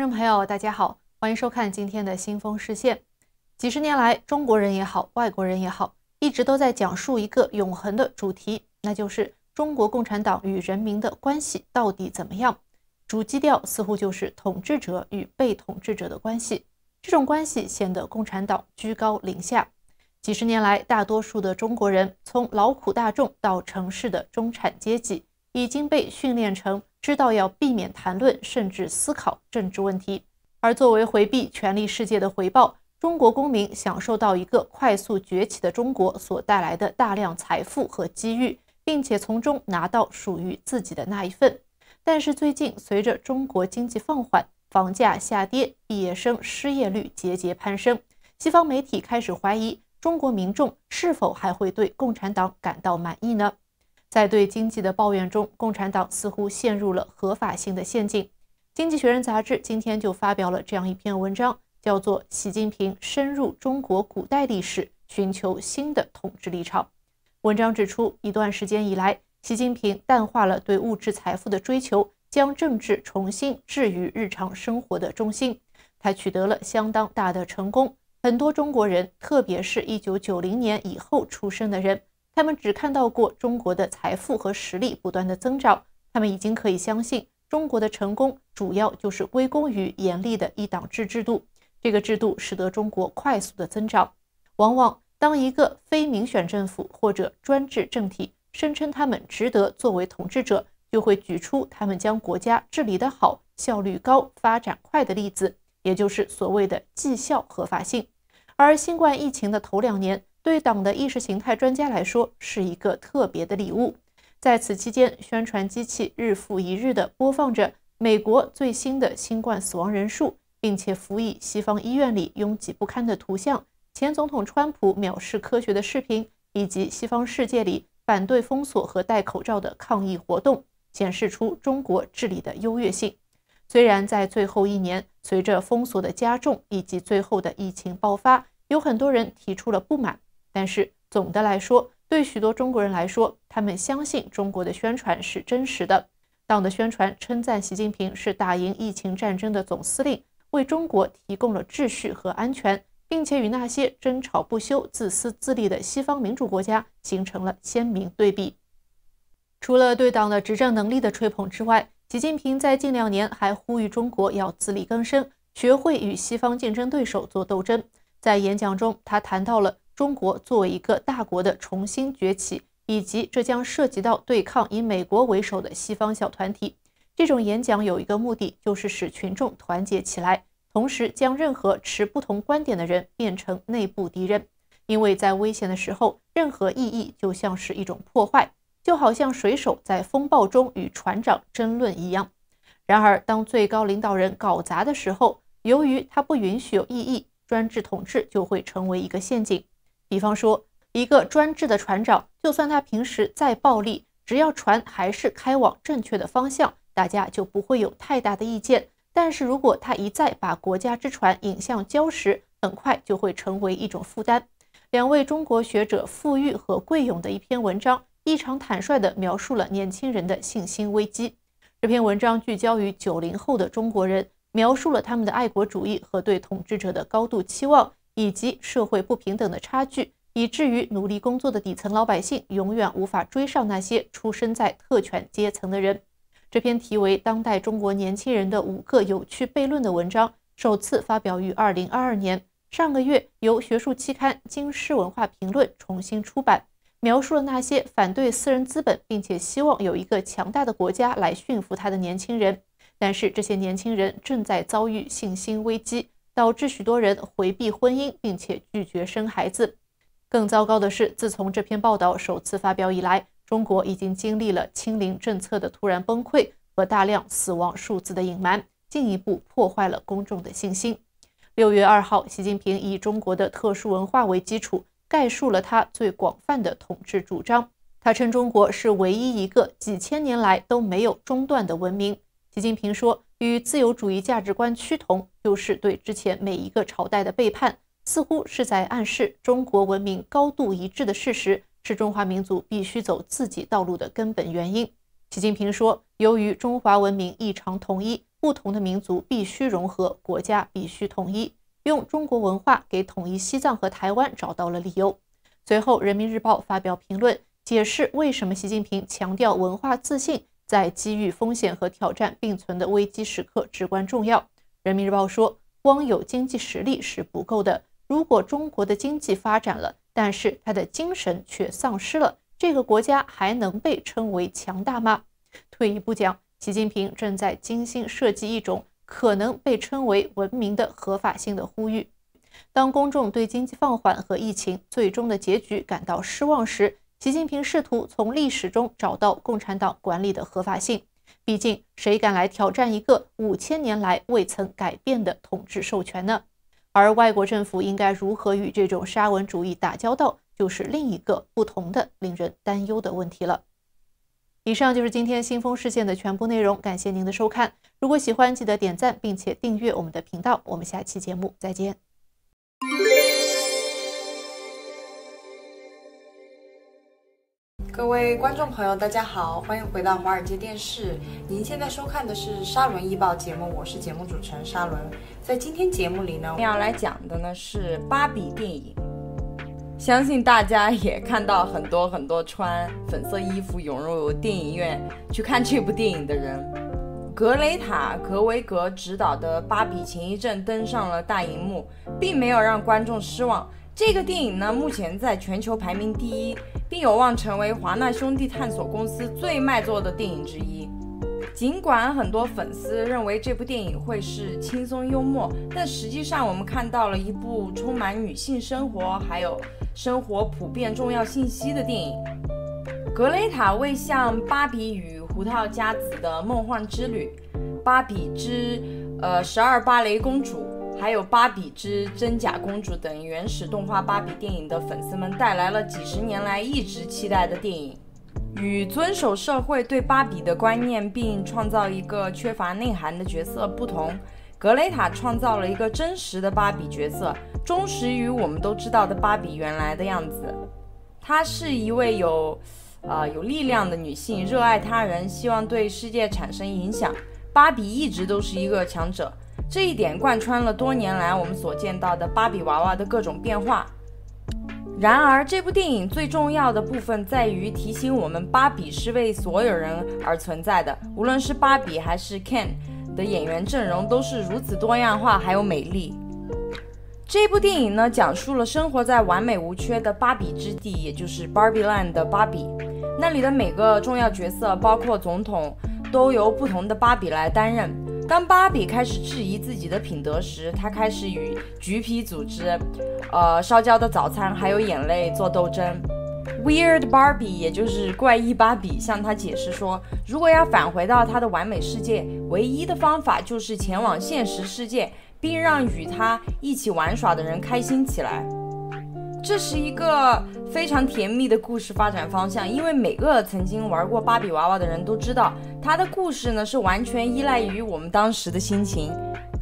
众朋友，大家好，欢迎收看今天的新风视线。几十年来，中国人也好，外国人也好，一直都在讲述一个永恒的主题，那就是中国共产党与人民的关系到底怎么样？主基调似乎就是统治者与被统治者的关系。这种关系显得共产党居高临下。几十年来，大多数的中国人，从劳苦大众到城市的中产阶级，已经被训练成知道要避免谈论甚至思考政治问题。而作为回避权力世界的回报，中国公民享受到一个快速崛起的中国所带来的大量财富和机遇，并且从中拿到属于自己的那一份。但是最近，随着中国经济放缓，房价下跌，毕业生失业率节节攀升，西方媒体开始怀疑中国民众是否还会对共产党感到满意呢？在对经济的抱怨中，共产党似乎陷入了合法性的陷阱。经济学人杂志今天就发表了这样一篇文章，叫做《习近平深入中国古代历史，寻求新的统治立场》。文章指出，一段时间以来，习近平淡化了对物质财富的追求，将政治重新置于日常生活的中心。他取得了相当大的成功。很多中国人，特别是1990年以后出生的人，他们只看到过中国的财富和实力不断的增长，他们已经可以相信中国的成功主要就是归功于严厉的一党制制度。这个制度使得中国快速的增长。往往当一个非民选政府或者专制政体声称他们值得作为统治者，就会举出他们将国家治理得好、效率高、发展快的例子，也就是所谓的绩效合法性。而新冠疫情的头2年，对党的意识形态专家来说是一个特别的礼物。在此期间，宣传机器日复一日地播放着美国最新的新冠死亡人数，并且辅以西方医院里拥挤不堪的图像、前总统川普藐视科学的视频，以及西方世界里反对封锁和戴口罩的抗议活动，显示出中国治理的优越性。虽然在最后1年，随着封锁的加重以及最后的疫情爆发，有很多人提出了不满，但是总的来说，对许多中国人来说，他们相信中国的宣传是真实的。党的宣传称赞习近平是打赢疫情战争的总司令，为中国提供了秩序和安全，并且与那些争吵不休、自私自利的西方民主国家形成了鲜明对比。除了对党的执政能力的吹捧之外，习近平在近2年还呼吁中国要自力更生，学会与西方竞争对手做斗争。在演讲中，他谈到了中国作为一个大国的重新崛起，以及这将涉及到对抗以美国为首的西方小团体。这种演讲有一个目的，就是使群众团结起来，同时将任何持不同观点的人变成内部敌人。因为在危险的时候，任何异议就像是一种破坏，就好像水手在风暴中与船长争论一样。然而，当最高领导人搞砸的时候，由于他不允许有异议，专制统治就会成为一个陷阱。比方说，一个专制的船长，就算他平时再暴力，只要船还是开往正确的方向，大家就不会有太大的意见。但是如果他一再把国家之船引向礁石，很快就会成为一种负担。2位中国学者傅玉和桂勇的一篇文章，异常坦率地描述了年轻人的信心危机。这篇文章聚焦于90后的中国人，描述了他们的爱国主义和对统治者的高度期望，以及社会不平等的差距，以至于努力工作的底层老百姓永远无法追上那些出生在特权阶层的人。这篇题为《当代中国年轻人的5个有趣悖论》的文章，首次发表于2022年，上个月由学术期刊《京师文化评论》重新出版，描述了那些反对私人资本，并且希望有一个强大的国家来驯服他的年轻人。但是这些年轻人正在遭遇信心危机，导致许多人回避婚姻，并且拒绝生孩子。更糟糕的是，自从这篇报道首次发表以来，中国已经经历了清零政策的突然崩溃和大量死亡数字的隐瞒，进一步破坏了公众的信心。6月2号，习近平以中国的特殊文化为基础，概述了他最广泛的统治主张。他称中国是唯一一个几千年来都没有中断的文明。习近平说，与自由主义价值观趋同，就是对之前每一个朝代的背叛，似乎是在暗示中国文明高度一致的事实是中华民族必须走自己道路的根本原因。习近平说，由于中华文明异常统一，不同的民族必须融合，国家必须统一，用中国文化给统一西藏和台湾找到了理由。随后，人民日报发表评论，解释为什么习近平强调文化自信在机遇、风险和挑战并存的危机时刻至关重要。人民日报说，光有经济实力是不够的，如果中国的经济发展了，但是他的精神却丧失了，这个国家还能被称为强大吗？退一步讲，习近平正在精心设计一种可能被称为文明的合法性的呼吁。当公众对经济放缓和疫情最终的结局感到失望时，习近平试图从历史中找到共产党管理的合法性。毕竟，谁敢来挑战一个5000年来未曾改变的统治授权呢？而外国政府应该如何与这种沙文主义打交道，就是另一个不同的令人担忧的问题了。以上就是今天新风事件的全部内容，感谢您的收看。如果喜欢，记得点赞并且订阅我们的频道。我们下期节目再见。各位观众朋友，大家好，欢迎回到华尔街电视。您现在收看的是沙伦易报节目，我是节目主持人沙伦。在今天节目里呢，要来讲的呢是芭比电影。相信大家也看到很多穿粉色衣服涌入电影院去看这部电影的人。格雷塔·格维格执导的《芭比》前一阵登上了大荧幕，并没有让观众失望。这个电影呢，目前在全球排名第1，并有望成为华纳兄弟探索公司最卖座的电影之一。尽管很多粉丝认为这部电影会是轻松幽默，但实际上我们看到了一部充满女性生活还有生活普遍重要信息的电影。格雷塔为像《芭比与胡桃夹子的梦幻之旅》、《芭比之12芭蕾公主》还有《芭比之真假公主》等原始动画芭比电影的粉丝们带来了几十年来一直期待的电影。与遵守社会对芭比的观念并创造一个缺乏内涵的角色不同，格雷塔创造了一个真实的芭比角色，忠实于我们都知道的芭比原来的样子。她是一位有力量的女性，热爱他人，希望对世界产生影响。芭比一直都是一个强者，这一点贯穿了多年来我们所见到的芭比娃娃的各种变化。然而，这部电影最重要的部分在于提醒我们，芭比是为所有人而存在的，无论是芭比还是 Ken 的演员阵容都是如此多样化还有美丽。这部电影呢，讲述了生活在完美无缺的芭比之地，也就是 Barbie Land 的芭比。那里的每个重要角色，包括总统，都由不同的芭比来担任。当芭比开始质疑自己的品德时，她开始与橘皮组织、烧焦的早餐还有眼泪做斗争。Weird Barbie 也就是怪异芭比向她解释说，如果要返回到她的完美世界，唯一的方法就是前往现实世界，并让与她一起玩耍的人开心起来。这是一个非常甜蜜的故事发展方向，因为每个曾经玩过芭比娃娃的人都知道，它的故事呢是完全依赖于我们当时的心情，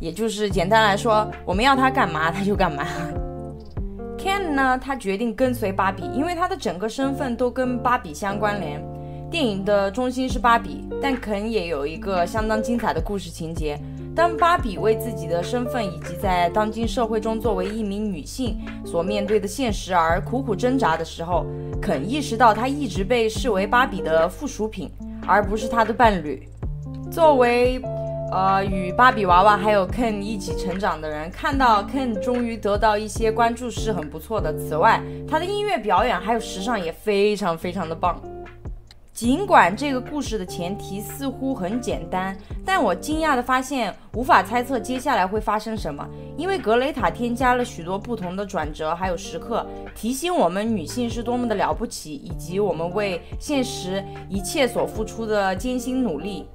也就是简单来说，我们要它干嘛它就干嘛。Ken 呢，他决定跟随芭比，因为他的整个身份都跟芭比相关联。电影的中心是芭比，但肯也有一个相当精彩的故事情节。当芭比为自己的身份以及在当今社会中作为一名女性所面对的现实而苦苦挣扎的时候，肯意识到她一直被视为芭比的附属品，而不是她的伴侣。作为与芭比娃娃还有 Ken 一起成长的人，看到 Ken 终于得到一些关注是很不错的。此外，他的音乐表演还有时尚也非常的棒。尽管这个故事的前提似乎很简单，但我惊讶地发现无法猜测接下来会发生什么，因为格雷塔添加了许多不同的转折还有时刻，提醒我们女性是多么的了不起，以及我们为现实一切所付出的艰辛努力。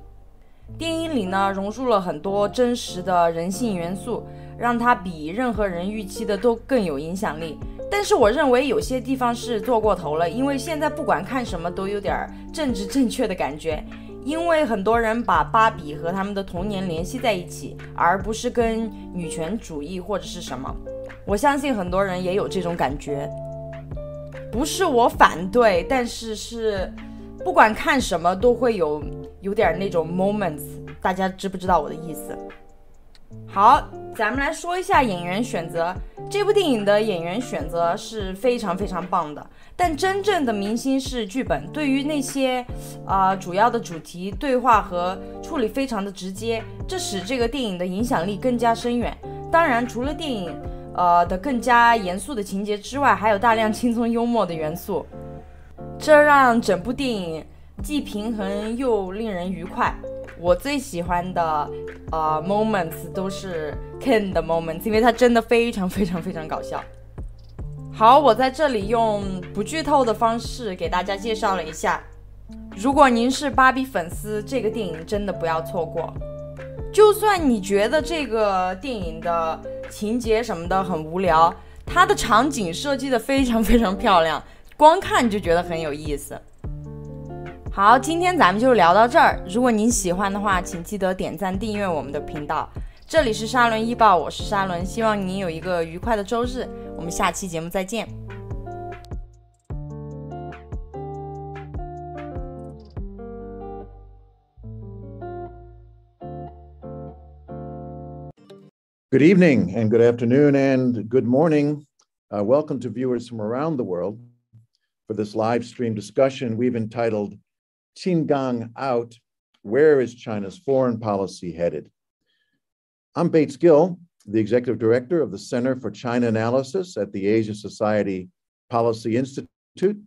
电影里呢，融入了很多真实的人性元素，让它比任何人预期的都更有影响力。但是我认为有些地方是做过头了，因为现在不管看什么都有点政治正确的感觉，因为很多人把芭比和他们的童年联系在一起，而不是跟女权主义或者是什么。我相信很多人也有这种感觉，不是我反对，但是不管看什么都会有点那种 moments， 大家知不知道我的意思？好，咱们来说一下演员选择。这部电影的演员选择是非常非常棒的，但真正的明星是剧本，对于那些主要的主题对话和处理非常的直接，这使这个电影的影响力更加深远。当然，除了电影的更加严肃的情节之外，还有大量轻松幽默的元素，这让整部电影既平衡又令人愉快。我最喜欢的moments 都是 Ken 的 moments， 因为他真的非常非常非常搞笑。好，我在这里用不剧透的方式给大家介绍了一下。如果您是芭比粉丝，这个电影真的不要错过。就算你觉得这个电影的情节什么的很无聊，它的场景设计的非常非常漂亮，光看就觉得很有意思。好，今天咱们就聊到这儿。如果您喜欢的话，请记得点赞订阅我们的频道。这里是沙伦医报，我是沙伦，希望您有一个愉快的周日，我们下期节目再见。Good evening and good afternoon and good morning. Welcome to viewers from around the world for this live stream discussion we've entitled Qingang Out, Where is China's Foreign Policy Headed? I'm Bates Gill, the Executive Director of the Center for China Analysis at the Asia Society Policy Institute,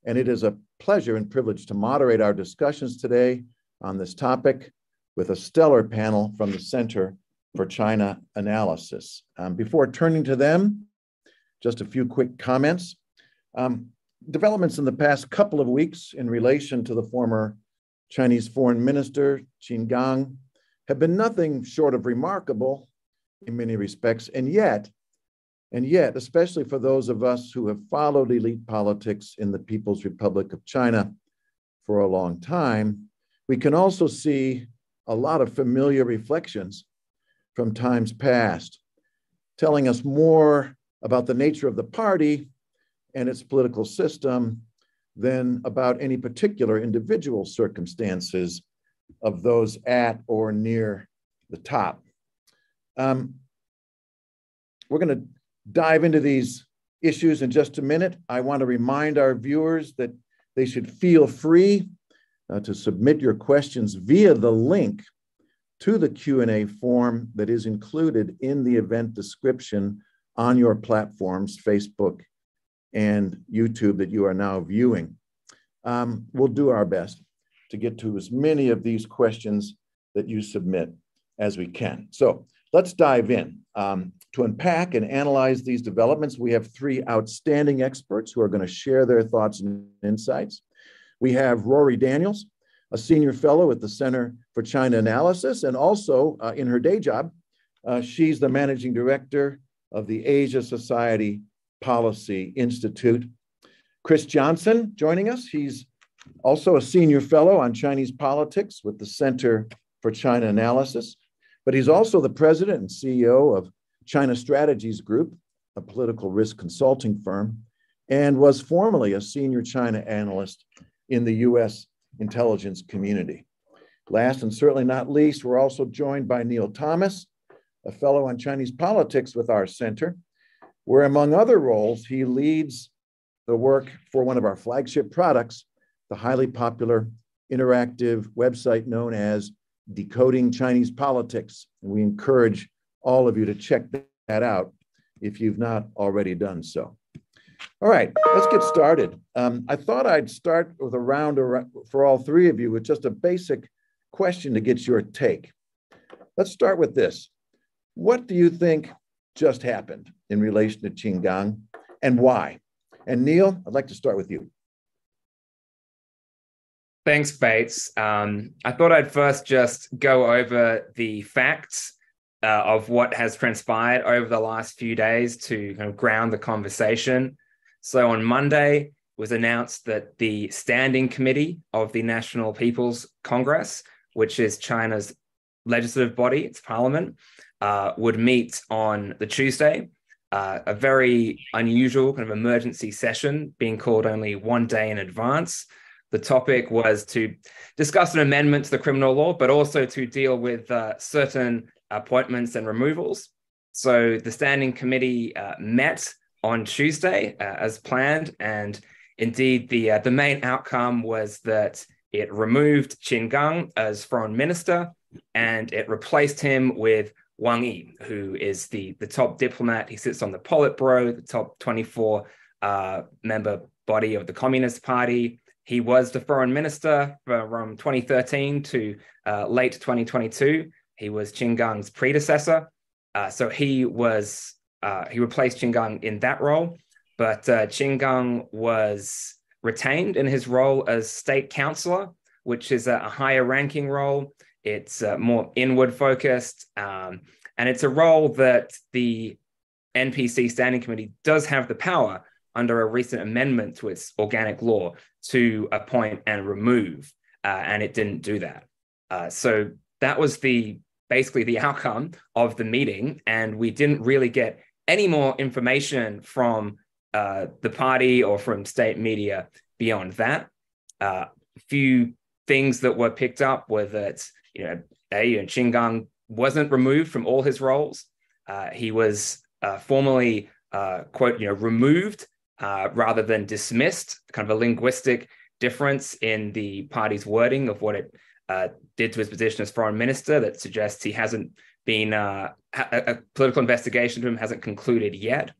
and it is a pleasure and privilege to moderate our discussions today on this topic with a stellar panel from the Center for China Analysis. Before turning to them, just a few quick comments. Developments in the past couple of weeks in relation to the former Chinese Foreign Minister, Qin Gang, have been nothing short of remarkable in many respects. And yet, especially for those of us who have followed elite politics in the People's Republic of China for a long time, we can also see a lot of familiar reflections from times past, telling us more about the nature of the party and its political system than about any particular individual circumstances of those at or near the top. We're going to dive into these issues in just a minute. I want to remind our viewers that they should feel free to submit your questions via the link to the Q&A form that is included in the event description on your platforms, Facebook and YouTube, that you are now viewing. We'll do our best to get to as many of these questions that you submit as we can. So let's dive in. To unpack and analyze these developments, we have three outstanding experts who are going to share their thoughts and insights. We have Rory Daniels, a senior fellow at the Center for China Analysis, and also in her day job, she's the managing director of the Asia Society Policy Institute. Chris Johnson joining us. He's also a senior fellow on Chinese politics with the Center for China Analysis, but he's also the president and CEO of China Strategies Group, a political risk consulting firm, and was formerly a senior China analyst in the U.S. intelligence community. Last and certainly not least, we're also joined by Neil Thomas, a fellow on Chinese politics with our center, where among other roles, he leads the work for one of our flagship products, the highly popular interactive website known as Decoding Chinese Politics. And we encourage all of you to check that out if you've not already done so. All right, let's get started. I thought I'd start with a round for all three of you with just a basic question to get your take. Let's start with this. What do you think just happened in relation to Qin Gang and why? And Neil, I'd like to start with you. Thanks, Bates. I thought I'd first just go over the facts of what has transpired over the last few days to kind of ground the conversation. So on Monday, it was announced that the Standing Committee of the National People's Congress, which is China's legislative body, its parliament, would meet on the Tuesday, a very unusual kind of emergency session being called only one day in advance, The topic was to discuss an amendment to the criminal law, but also to deal with certain appointments and removals. So the standing committee met on Tuesday as planned, and indeed the main outcome was that it removed Qin Gang as foreign minister, and it replaced him with Wang Yi, who is the top diplomat. He sits on the Politburo, the top 24 member body of the Communist Party. He was the foreign minister from 2013 to late 2022. He was Qin Gang's predecessor. So he replaced Qin Gang in that role, but Qin Gang was retained in his role as state counselor, which is a higher ranking role. It's more inward focused, and it's a role that the NPC Standing Committee does have the power under a recent amendment to its organic law to appoint and remove, and it didn't do that. So that was basically the outcome of the meeting, and we didn't really get any more information from the party or from state media beyond that. A few things that were picked up were that Qin Gang wasn't removed from all his roles. He was formally quote removed rather than dismissed. Kind of a linguistic difference in the party's wording of what it did to his position as foreign minister that suggests he hasn't been a political investigation to him hasn't concluded yet.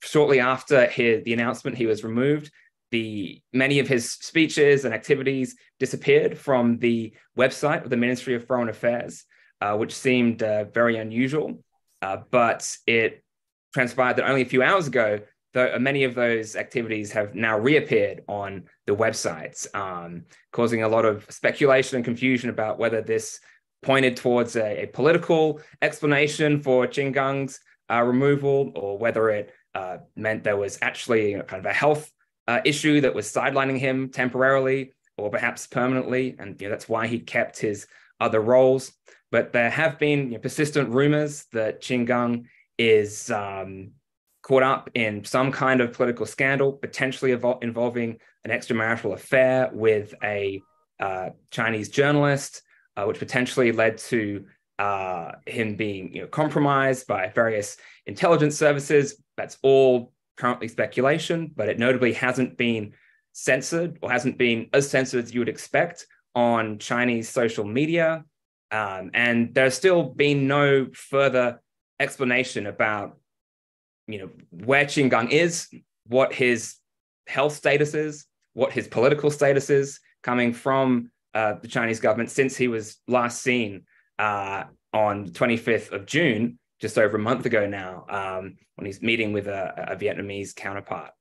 Shortly after the announcement, he was removed. Many of his speeches and activities disappeared from the website of the Ministry of Foreign Affairs, which seemed very unusual. But it transpired that only a few hours ago, many of those activities have now reappeared on the websites, causing a lot of speculation and confusion about whether this pointed towards a political explanation for Qin Gang's removal, or whether it meant there was actually kind of a health issue that was sidelining him temporarily or perhaps permanently, and that's why he kept his other roles. But there have been persistent rumors that Qin Gang is caught up in some kind of political scandal, potentially involving an extramarital affair with a Chinese journalist, which potentially led to him being compromised by various intelligence services. That's all currently speculation, but it notably hasn't been censored, or hasn't been as censored as you would expect on Chinese social media. And there's still been no further explanation about where Qin Gang is, what his health status is, what his political status is, coming from the Chinese government since he was last seen on the 25th of June, just over a month ago now, when he's meeting with a Vietnamese counterpart.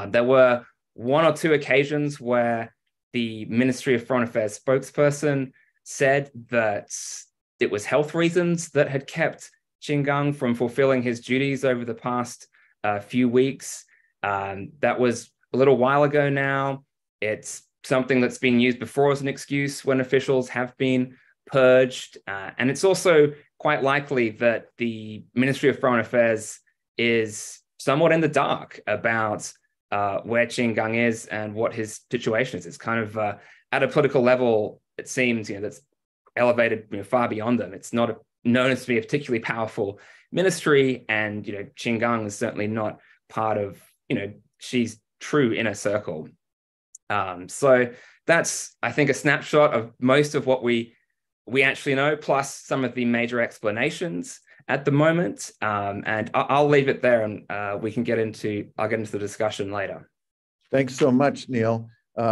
There were one or two occasions where the Ministry of Foreign Affairs spokesperson said that it was health reasons that had kept Qin Gang from fulfilling his duties over the past few weeks. That was a little while ago now. It's something that's been used before as an excuse when officials have been purged. And it's also quite likely that the Ministry of Foreign Affairs is somewhat in the dark about where Qin Gang is and what his situation is. It's kind of at a political level, it seems, that's elevated far beyond them. It's not known to be a particularly powerful ministry, and Qin Gang is certainly not part of Xi's true inner circle. So that's, I think, a snapshot of most of what we actually know, plus some of the major explanations at the moment. And I'll leave it there, and I'll get into the discussion later. Thanks so much, Neil.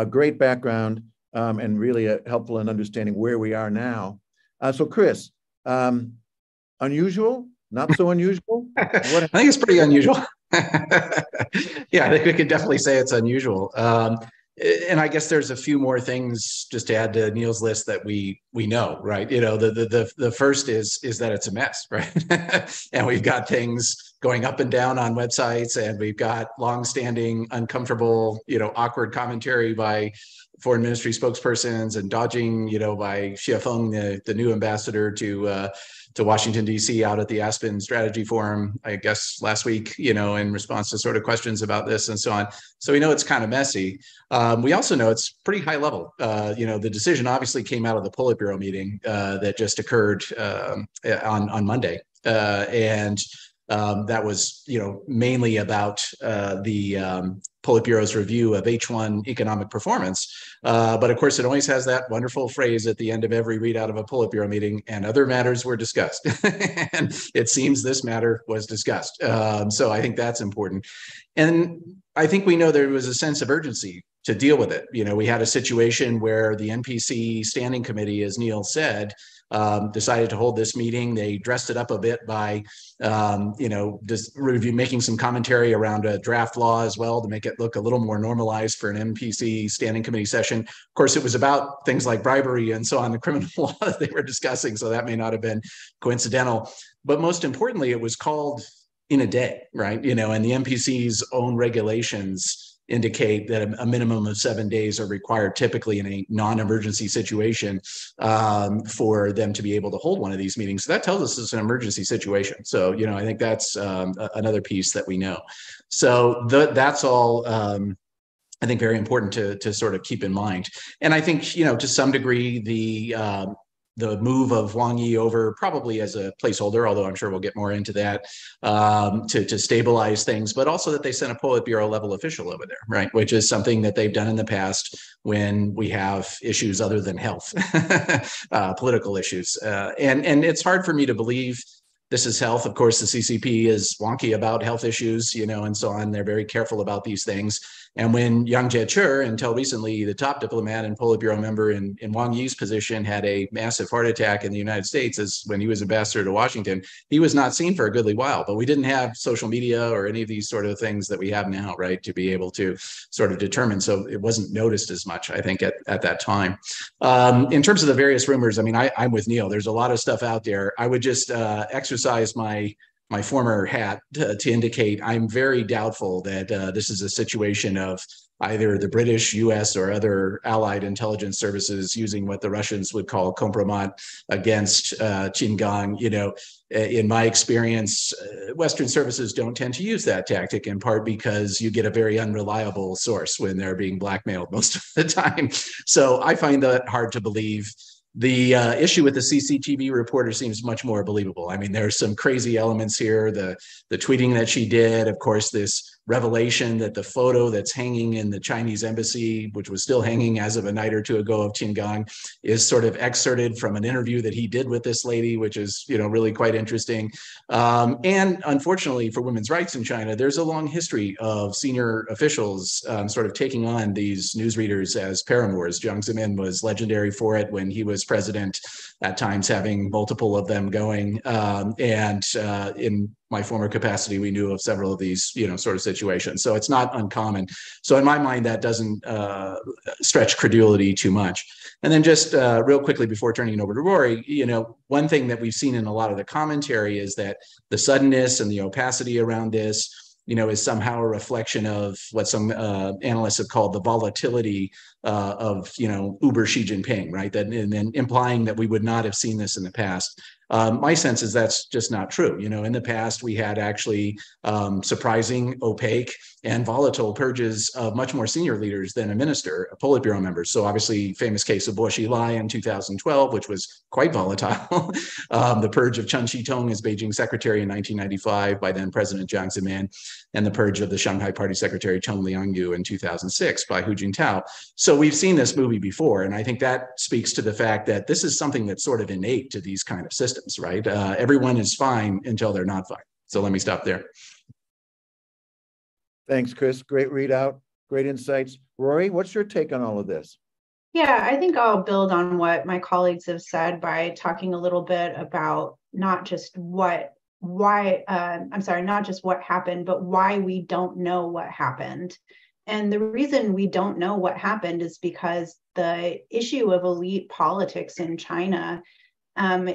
Great background, and really helpful in understanding where we are now. So Chris, unusual, not so unusual? I think it's pretty unusual. Yeah, I think we could definitely say it's unusual. And I guess there's a few more things just to add to Neil's list that we we know, right? You know, the first is that it's a mess, right? And we've got things going up and down on websites, and we've got longstanding, uncomfortable, you know, awkward commentary by foreign ministry spokespersons and dodging, you know, by Xie Feng, the new ambassador to Washington, D.C. out at the Aspen Strategy Forum, I guess last week, you know, in response to sort of questions about this and so on. So we know it's kind of messy. We also know it's pretty high level. You know, the decision obviously came out of the Politburo meeting that just occurred on Monday. And that was, you know, mainly about the Politburo's review of H1 economic performance. But of course, it always has that wonderful phrase at the end of every readout of a Politburo meeting, and other matters were discussed. And it seems this matter was discussed. So I think that's important. And I think we know there was a sense of urgency to deal with it. You know, we had a situation where the NPC Standing Committee, as Neil said, decided to hold this meeting. They dressed it up a bit by, you know, just making some commentary around a draft law as well to make it look a little more normalized for an NPC Standing Committee session. Of course, it was about things like bribery and so on, the criminal law that they were discussing, so that may not have been coincidental. But most importantly, it was called in a day, right? You know, and the NPC's own regulations indicate that a minimum of 7 days are required typically in a non-emergency situation for them to be able to hold one of these meetings. So that tells us it's an emergency situation. So, you know, I think that's another piece that we know. So that's all, I think, very important to sort of keep in mind. And I think, you know, to some degree, the move of Wang Yi over probably as a placeholder, although I'm sure we'll get more into that, to stabilize things, but also that they sent a Politburo level official over there, right? Which is something that they've done in the past when we have issues other than health, political issues. And it's hard for me to believe this is health. Of course, the CCP is wonky about health issues, you know, and so on. They're very careful about these things. And when Yang Jiechi, until recently the top diplomat and Politburo member in Wang Yi's position, had a massive heart attack in the United States as when he was ambassador to Washington, he was not seen for a goodly while. But we didn't have social media or any of these sort of things that we have now, right, to be able to sort of determine. So it wasn't noticed as much, I think, at that time. In terms of the various rumors, I mean, I'm with Neil. There's a lot of stuff out there. I would just exercise my former hat to indicate I'm very doubtful that this is a situation of either the British, US, or other allied intelligence services using what the Russians would call compromat against Qin Gang. You know, in my experience, Western services don't tend to use that tactic, in part because you get a very unreliable source when they're being blackmailed most of the time. So I find that hard to believe. The issue with the CCTV reporter seems much more believable. I mean, there's some crazy elements here. The tweeting that she did, of course, this revelation that the photo that's hanging in the Chinese embassy, which was still hanging as of a night or two ago of Qin Gang, is sort of excerpted from an interview that he did with this lady, which is, you know, really quite interesting. And unfortunately for women's rights in China, there's a long history of senior officials sort of taking on these newsreaders as paramours. Jiang Zemin was legendary for it when he was president, at times having multiple of them going. In my former capacity, we knew of several of these, you know, sort of situations. So it's not uncommon. So in my mind, that doesn't stretch credulity too much. And then just real quickly before turning it over to Rory, you know, one thing that we've seen in a lot of the commentary is that the suddenness and the opacity around this, you know, is somehow a reflection of what some analysts have called the volatility of, you know, Uber Xi Jinping, right? That, and then implying that we would not have seen this in the past. My sense is that's just not true. You know, in the past, we had actually surprising, opaque, and volatile purges of much more senior leaders than a minister, Politburo members. So obviously, famous case of Bo Xilai in 2012, which was quite volatile. The purge of Chen Shitong as Beijing secretary in 1995 by then President Jiang Zemin, and the purge of the Shanghai Party secretary Chen Liangyu in 2006 by Hu Jintao. So we've seen this movie before, and I think that speaks to the fact that this is something that's sort of innate to these kind of systems, right? Everyone is fine until they're not fine. So let me stop there. Thanks, Chris. Great readout, great insights. Rory, what's your take on all of this? Yeah, I think I'll build on what my colleagues have said by talking a little bit about not just what happened, but why we don't know what happened. And the reason we don't know what happened is because the issue of elite politics in China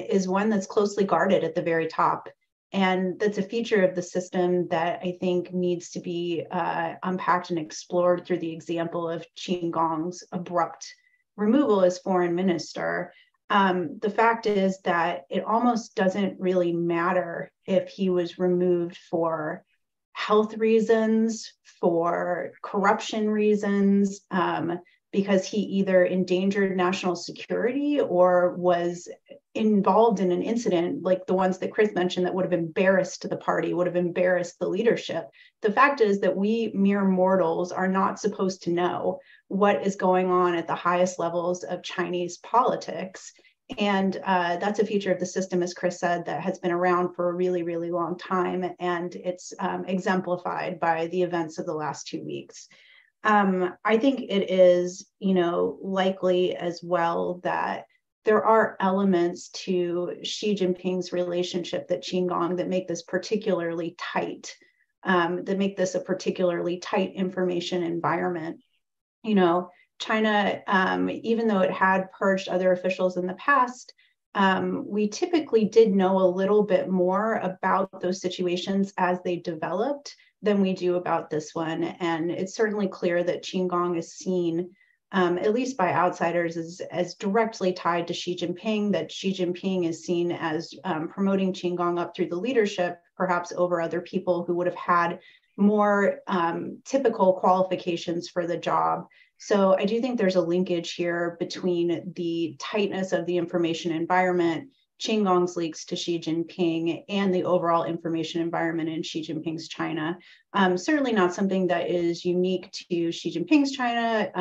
is one that's closely guarded at the very top. And that's a feature of the system that I think needs to be unpacked and explored through the example of Qin Gong's abrupt removal as foreign minister. The fact is that it almost doesn't really matter if he was removed for health reasons, for corruption reasons, because he either endangered national security or was involved in an incident like the ones that Chris mentioned that would have embarrassed the party, would have embarrassed the leadership. The fact is that we mere mortals are not supposed to know what is going on at the highest levels of Chinese politics. And that's a feature of the system, as Chris said, that has been around for a really, really long time. And it's exemplified by the events of the last 2 weeks. I think it is, likely as well that there are elements to Xi Jinping's relationship that Qin Gong that make this particularly tight, that make this a particularly tight information environment. China, even though it had purged other officials in the past, we typically did know a little bit more about those situations as they developed than we do about this one. And it's certainly clear that Qin Gong is seen, at least by outsiders, as directly tied to Xi Jinping, that Xi Jinping is seen as promoting Qin Gong up through the leadership, perhaps over other people who would have had more typical qualifications for the job. So I do think there's a linkage here between the tightness of the information environment, Qin Gong's leaks to Xi Jinping, and the overall information environment in Xi Jinping's China. Certainly not something that is unique to Xi Jinping's China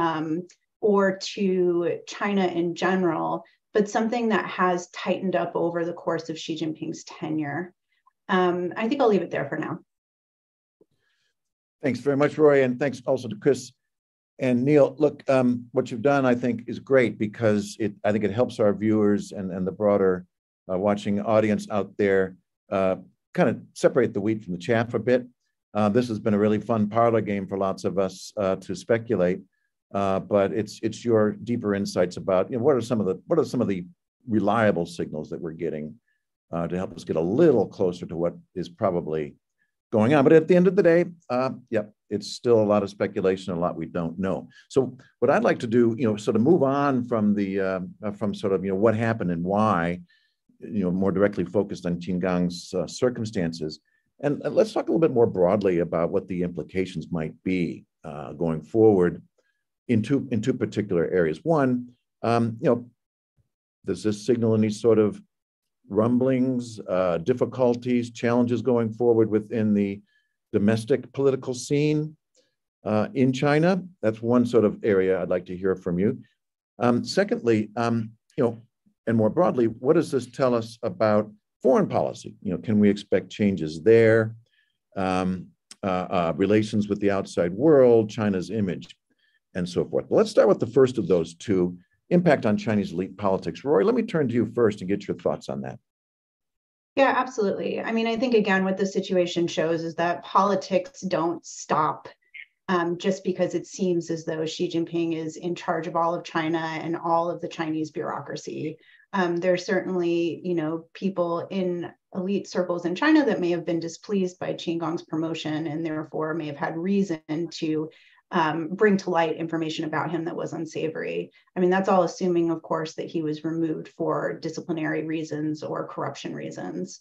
or to China in general, but something that has tightened up over the course of Xi Jinping's tenure. I think I'll leave it there for now. Thanks very much, Roy, and thanks also to Chris and Neil. Look, what you've done, I think, is great because I think it helps our viewers and the broader watching audience out there kind of separate the wheat from the chaff a bit. This has been a really fun parlor game for lots of us to speculate, but it's your deeper insights about what are some of the reliable signals that we're getting to help us get a little closer to what is probably going on. But at the end of the day, it's still a lot of speculation and a lot we don't know. So what I'd like to do, sort of move on from what happened and why, more directly focused on Qin Gong's circumstances. And let's talk a little bit more broadly about what the implications might be going forward in two particular areas. One, does this signal any sort of rumblings, difficulties, challenges going forward within the domestic political scene in China? That's one sort of area I'd like to hear from you. Secondly, and more broadly, what does this tell us about foreign policy? Can we expect changes there? Relations with the outside world, China's image, and so forth. But let's start with the first of those two, impact on Chinese elite politics. Roy, let me turn to you first and get your thoughts on that. Yeah, absolutely. I mean, I think, again, what the situation shows is that politics don't stop just because it seems as though Xi Jinping is in charge of all of China and all of the Chinese bureaucracy. There are certainly, people in elite circles in China that may have been displeased by Qin Gong's promotion and therefore may have had reason to bring to light information about him that was unsavory. I mean, that's all assuming, of course, that he was removed for disciplinary reasons or corruption reasons.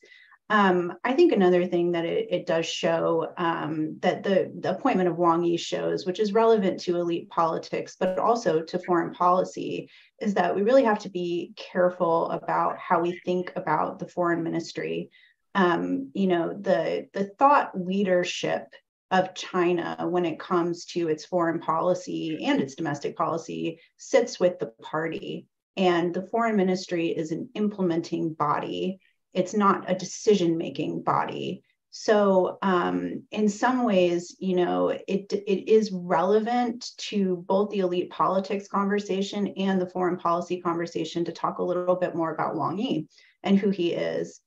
I think another thing that it does show that the appointment of Wang Yi shows, which is relevant to elite politics, but also to foreign policy, is that we really have to be careful about how we think about the foreign ministry. The thought leadership of China when it comes to its foreign policy and its domestic policy sits with the party. And the foreign ministry is an implementing body. It's not a decision-making body. So in some ways, it is relevant to both the elite politics conversation and the foreign policy conversation to talk a little bit more about Wang Yi and who he is.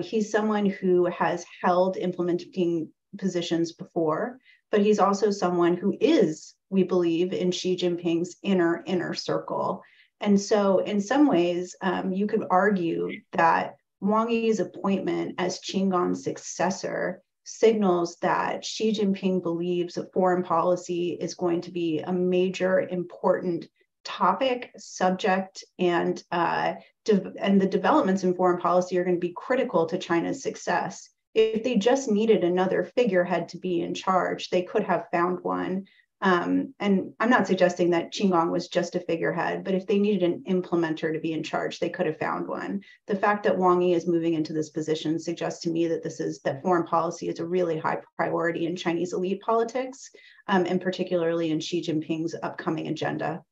He's someone who has held implementing positions before, but he's also someone who is, we believe, in Xi Jinping's inner circle. And so in some ways, you could argue that Wang Yi's appointment as Qin Gang's successor signals that Xi Jinping believes that foreign policy is going to be a major, important topic, subject, and the developments in foreign policy are going to be critical to China's success. If they just needed another figurehead to be in charge, they could have found one. And I'm not suggesting that Qin Gang was just a figurehead, but if they needed an implementer to be in charge, they could have found one. The fact that Wang Yi is moving into this position suggests to me that that foreign policy is a really high priority in Chinese elite politics, and particularly in Xi Jinping's upcoming agenda.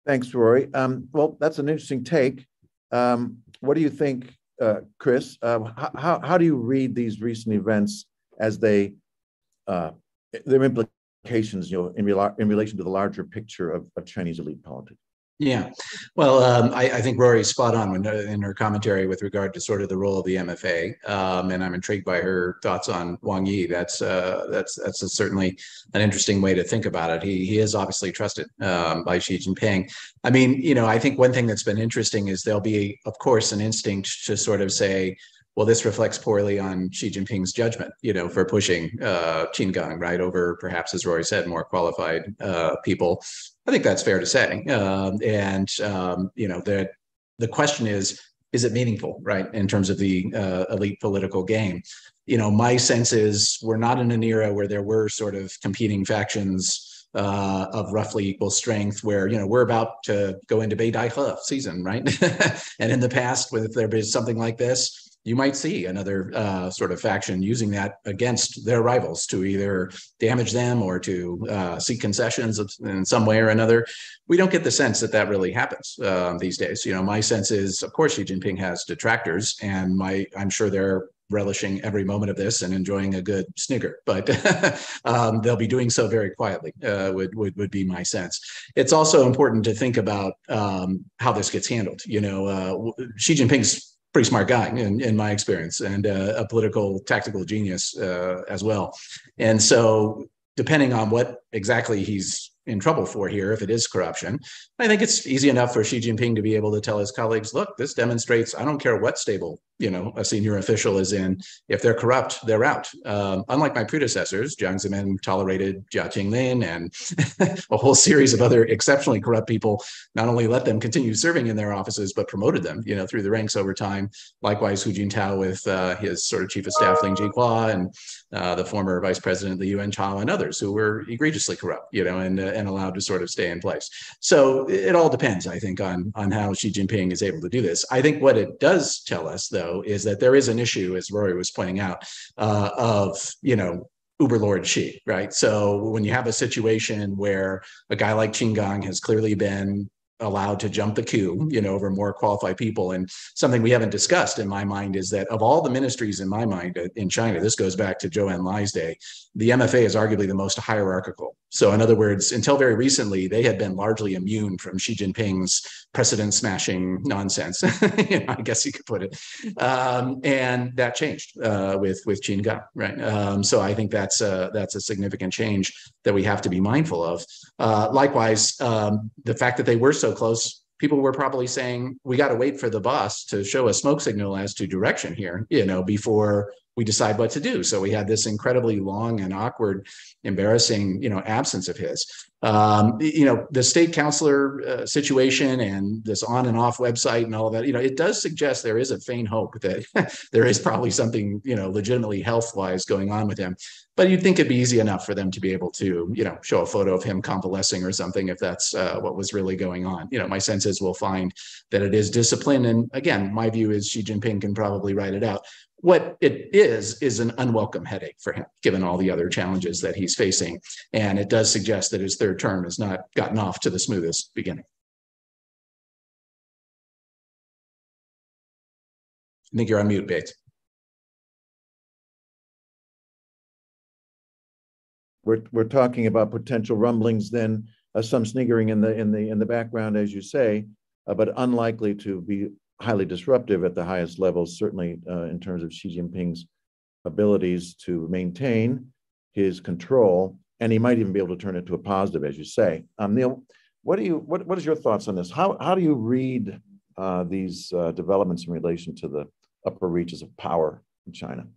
Thanks, Rory. Well, that's an interesting take. What do you think, Chris? How do you read these recent events as their implications, in relation to the larger picture of Chinese elite politics? Yeah, well, I think Rory's spot on in her commentary with regard to sort of the role of the MFA, and I'm intrigued by her thoughts on Wang Yi. That's certainly an interesting way to think about it. He is obviously trusted by Xi Jinping. I mean, I think one thing that's been interesting is there'll be, of course, an instinct to sort of say, well, this reflects poorly on Xi Jinping's judgment, for pushing Qin Gang, right, over perhaps, as Rory said, more qualified people. I think that's fair to say. That the question is it meaningful, right, in terms of the elite political game? My sense is we're not in an era where there were sort of competing factions of roughly equal strength, where we're about to go into Bei Dai He season, right? And in the past, if there is something like this, you might see another sort of faction using that against their rivals to either damage them or to seek concessions in some way or another. We don't get the sense that that really happens these days. My sense is, of course, Xi Jinping has detractors, and I'm sure they're relishing every moment of this and enjoying a good snigger, but they'll be doing so very quietly, would be my sense. It's also important to think about how this gets handled. Xi Jinping's pretty smart guy in my experience, and a political tactical genius as well. And so depending on what exactly he's in trouble for here, if it is corruption, I think it's easy enough for Xi Jinping to be able to tell his colleagues, look, this demonstrates, I don't care what stable, a senior official is in, if they're corrupt, they're out. Unlike my predecessors, Jiang Zemin tolerated Jia Qinglin and a whole series of other exceptionally corrupt people, not only let them continue serving in their offices, but promoted them, through the ranks over time. Likewise, Hu Jintao with his sort of chief of staff, Ling Jihua, and the former vice president of the UN, Chao, and others who were egregiously corrupt, and allowed to sort of stay in place. So it all depends, I think, on how Xi Jinping is able to do this. I think what it does tell us, though, is that there is an issue, as Rory was pointing out, of, Uberlord Xi, right? So when you have a situation where a guy like Qin Gang has clearly been allowed to jump the queue, over more qualified people. And something we haven't discussed in my mind is that of all the ministries in my mind in China, this goes back to Zhou Enlai's day, the MFA is arguably the most hierarchical. So in other words, until very recently, they had been largely immune from Xi Jinping's precedent smashing nonsense, I guess you could put it. And that changed with Qin Gang, right? So I think that's a significant change that we have to be mindful of. Likewise, the fact that they were so close, people were probably saying, we got to wait for the boss to show a smoke signal as to direction here, before we decide what to do. So we had this incredibly long and awkward, embarrassing, absence of his. The state counselor situation and this on and off website and all of that, it does suggest there is a faint hope that there is probably something, legitimately health-wise going on with him. But you'd think it'd be easy enough for them to be able to, show a photo of him convalescing or something if that's what was really going on. My sense is we'll find that it is discipline. And again, my view is Xi Jinping can probably write it out. What it is an unwelcome headache for him, given all the other challenges that he's facing. And it does suggest that his third term has not gotten off to the smoothest beginning. I think you're on mute, Bates. We're talking about potential rumblings, then some sniggering in the background, as you say, but unlikely to be highly disruptive at the highest levels, certainly in terms of Xi Jinping's abilities to maintain his control, and he might even be able to turn it to a positive, as you say. Neil, what is your thoughts on this? How do you read these developments in relation to the upper reaches of power in China?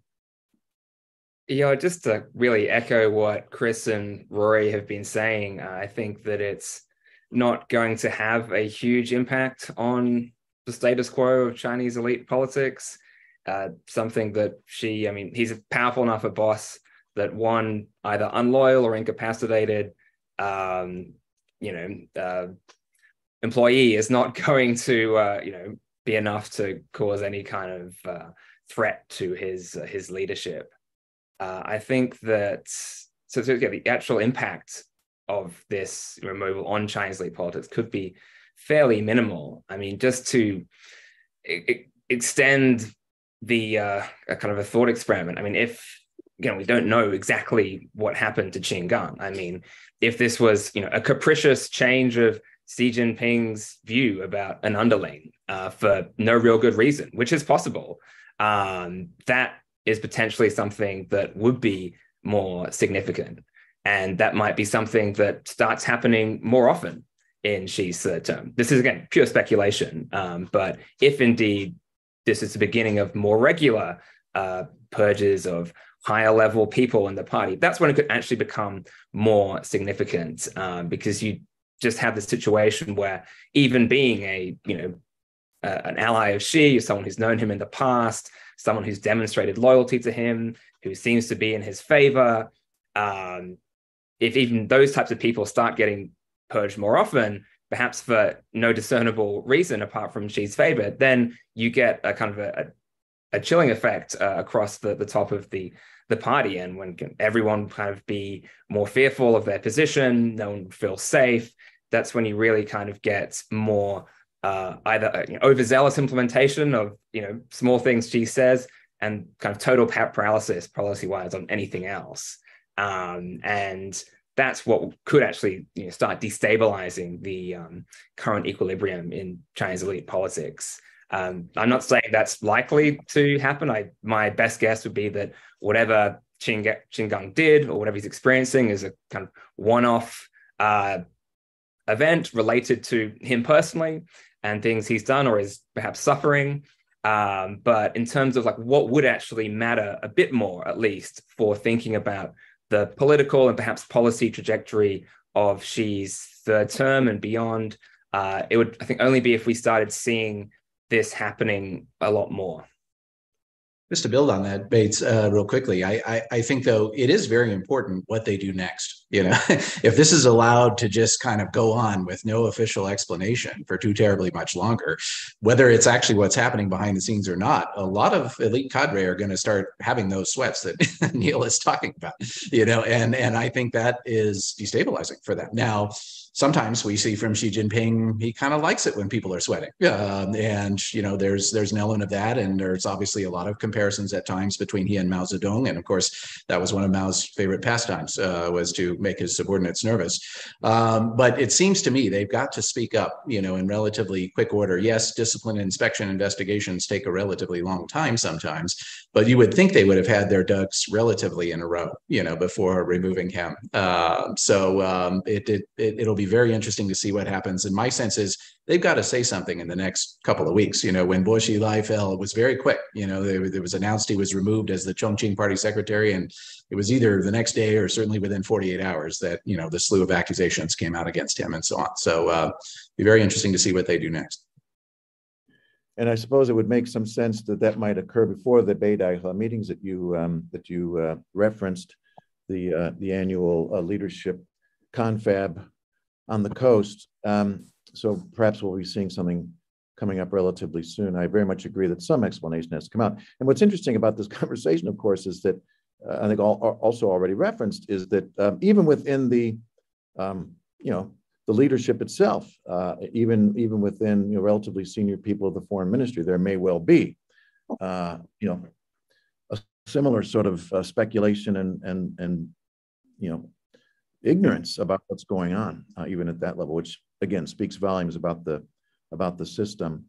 Yeah, just to really echo what Chris and Rory have been saying, I think that it's not going to have a huge impact on the status quo of Chinese elite politics. Something that he's a powerful enough a boss that one either unloyal or incapacitated, employee is not going to, be enough to cause any kind of threat to his leadership. I think that the actual impact of this removal on Chinese elite politics could be fairly minimal. I mean, just to extend the kind of a thought experiment. I mean, if we don't know exactly what happened to Qin Gang. I mean, if this was a capricious change of Xi Jinping's view about an underling for no real good reason, which is possible, that is potentially something that would be more significant. And that might be something that starts happening more often in Xi's third term. This is, again, pure speculation. But if indeed this is the beginning of more regular purges of higher level people in the party, that's when it could actually become more significant, because you just have this situation where even being an ally of Xi, someone who's known him in the past, someone who's demonstrated loyalty to him, who seems to be in his favor, if even those types of people start getting purged more often, perhaps for no discernible reason apart from Xi's favor, then you get a kind of a chilling effect across the top of the party. And when everyone kind of be more fearful of their position, no one feels safe, that's when you really kind of get more either overzealous implementation of small things Xi says, and kind of total paralysis policy-wise on anything else. And that's what could actually start destabilizing the current equilibrium in Chinese elite politics. I'm not saying that's likely to happen. My best guess would be that whatever Qin Gang did or whatever he's experiencing is a kind of one-off event related to him personally and things he's done or is perhaps suffering. But in terms of what would actually matter a bit more, at least, for thinking about the political and perhaps policy trajectory of Xi's third term and beyond, it would, I think, only be if we started seeing this happening a lot more. Just to build on that, Bates, real quickly, I think, though, it is very important what they do next. If this is allowed to just kind of go on with no official explanation for too terribly much longer, whether it's actually what's happening behind the scenes or not, a lot of elite cadre are going to start having those sweats that Neil is talking about, and I think that is destabilizing for them. Now, sometimes we see from Xi Jinping, he kind of likes it when people are sweating. And, there's an element of that. And there's obviously a lot of comparisons at times between he and Mao Zedong. And of course, that was one of Mao's favorite pastimes, was to make his subordinates nervous. But it seems to me they've got to speak up, in relatively quick order. Yes, discipline, inspection, investigations take a relatively long time sometimes, but you would think they would have had their ducks relatively in a row, before removing him. It'll be very interesting to see what happens. And my sense is they've got to say something in the next couple of weeks. When Bo Xilai fell, it was very quick. It was announced he was removed as the Chongqing party secretary, and it was either the next day or certainly within 48 hours that, the slew of accusations came out against him and so on. So be very interesting to see what they do next. And I suppose it would make some sense that might occur before the Beidai meetings that you referenced, the annual leadership confab on the coast. So perhaps we'll be seeing something coming up relatively soon. I very much agree that some explanation has to come out. And what's interesting about this conversation, of course, is that I think also already referenced is that even within the leadership itself, even within relatively senior people of the foreign ministry, there may well be a similar sort of speculation and ignorance about what's going on, even at that level, which again speaks volumes about the system.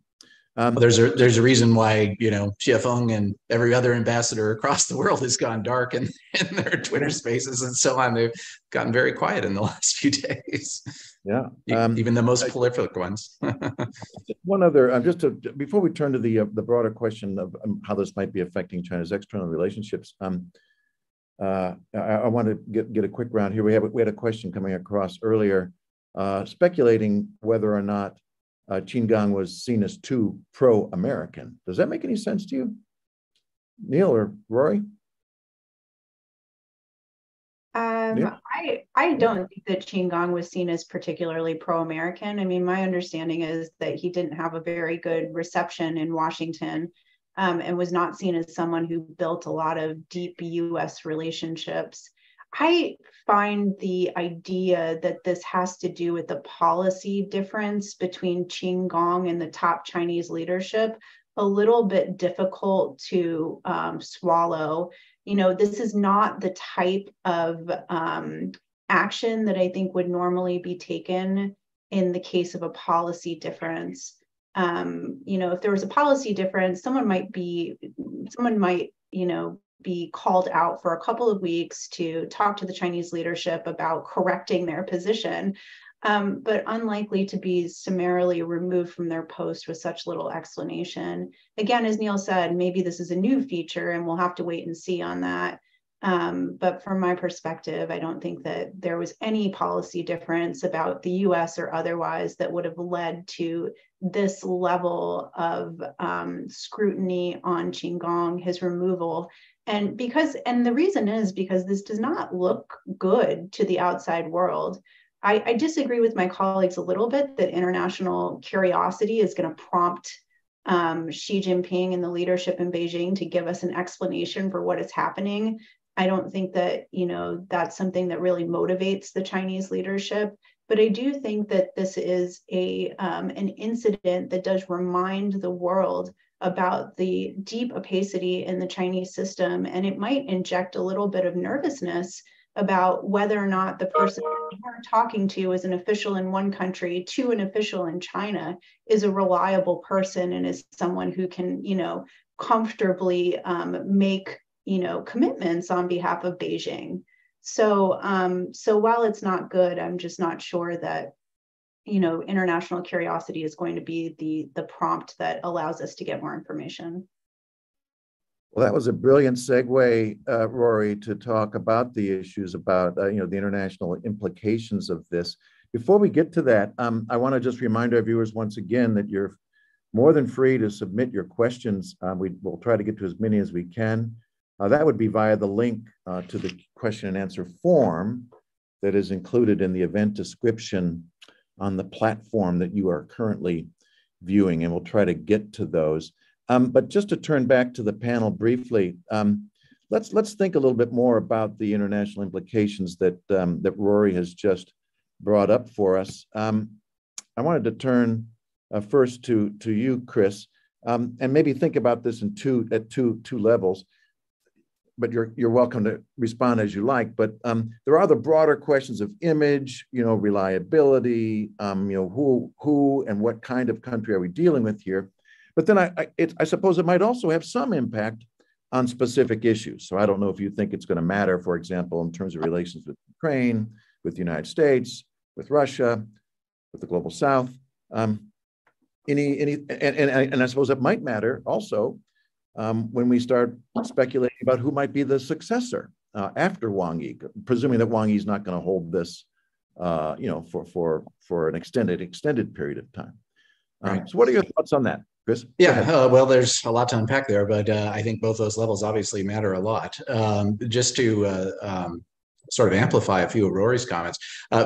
Well, there's a reason why, you know, Xie Feng and every other ambassador across the world has gone dark in their Twitter spaces and so on. They've gotten very quiet in the last few days. Yeah, even the most prolific ones. One other, before we turn to the broader question of how this might be affecting China's external relationships, I want to get a quick round here. We had a question coming across earlier, speculating whether or not Qin Gang was seen as too pro-American. Does that make any sense to you, Neil or Rory? I don't think that Qin Gang was seen as particularly pro-American. I mean, my understanding is that he didn't have a very good reception in Washington, and was not seen as someone who built a lot of deep US relationships. I find the idea that this has to do with the policy difference between Qin Gang and the top Chinese leadership a little bit difficult to swallow. You know, this is not the type of action that I think would normally be taken in the case of a policy difference. You know, if there was a policy difference, someone might, you know, be called out for a couple of weeks to talk to the Chinese leadership about correcting their position, but unlikely to be summarily removed from their post with such little explanation. Again, as Neil said, maybe this is a new feature and we'll have to wait and see on that. But from my perspective, I don't think that there was any policy difference about the US or otherwise that would have led to this level of scrutiny on Qin Gang, his removal. And the reason is because this does not look good to the outside world. I disagree with my colleagues a little bit that international curiosity is going to prompt Xi Jinping and the leadership in Beijing to give us an explanation for what is happening. I don't think that, you know, that's something that really motivates the Chinese leadership. But I do think that this is an incident that does remind the world about the deep opacity in the Chinese system, and it might inject a little bit of nervousness about whether or not the person we're talking to as an official in one country to an official in China is a reliable person and is someone who can, you know, comfortably make, you know, commitments on behalf of Beijing. So while it's not good, I'm just not sure that, you know, international curiosity is going to be the prompt that allows us to get more information. Well, that was a brilliant segue, Rory, to talk about the issues about, you know, the international implications of this. Before we get to that, I want to just remind our viewers once again that you're more than free to submit your questions. We'll try to get to as many as we can. That would be via the link to the question and answer form that is included in the event description on the platform that you are currently viewing, and we'll try to get to those. But just to turn back to the panel briefly, let's think a little bit more about the international implications that Rory has just brought up for us. I wanted to turn first to you, Chris, and maybe think about this in two levels. But you're welcome to respond as you like. But there are the broader questions of image, you know, reliability, you know, who and what kind of country are we dealing with here? But then I suppose it might also have some impact on specific issues. So I don't know if you think it's going to matter, for example, in terms of relations with Ukraine, with the United States, with Russia, with the global South. And I suppose it might matter also when we start speculating about who might be the successor after Wang Yi, presuming that Wang Yi is not going to hold this, you know, for an extended period of time. Right. So what are your thoughts on that, Chris? Yeah, well, there's a lot to unpack there, but I think both those levels obviously matter a lot. Just to sort of amplify a few of Rory's comments,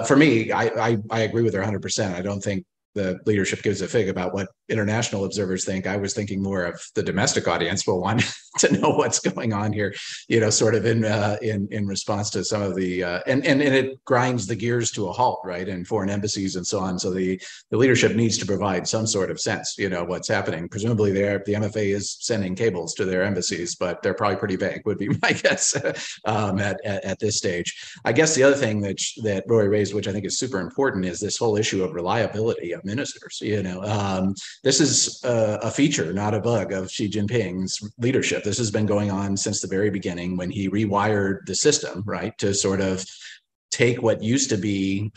for me, I agree with her 100%. I don't think the leadership gives a fig about what international observers think. I was thinking more of the domestic audience will want to know what's going on here, you know, sort of in response to some of the and it grinds the gears to a halt, right, in foreign embassies and so on. So the leadership needs to provide some sort of sense, you know, what's happening. Presumably, the MFA is sending cables to their embassies, but they're probably pretty vague, would be my guess at this stage. I guess the other thing that Rory raised, which I think is super important, is this whole issue of reliability of ministers. This is a feature, not a bug, of Xi Jinping's leadership. This has been going on since the very beginning when he rewired the system, right, to sort of take what used to be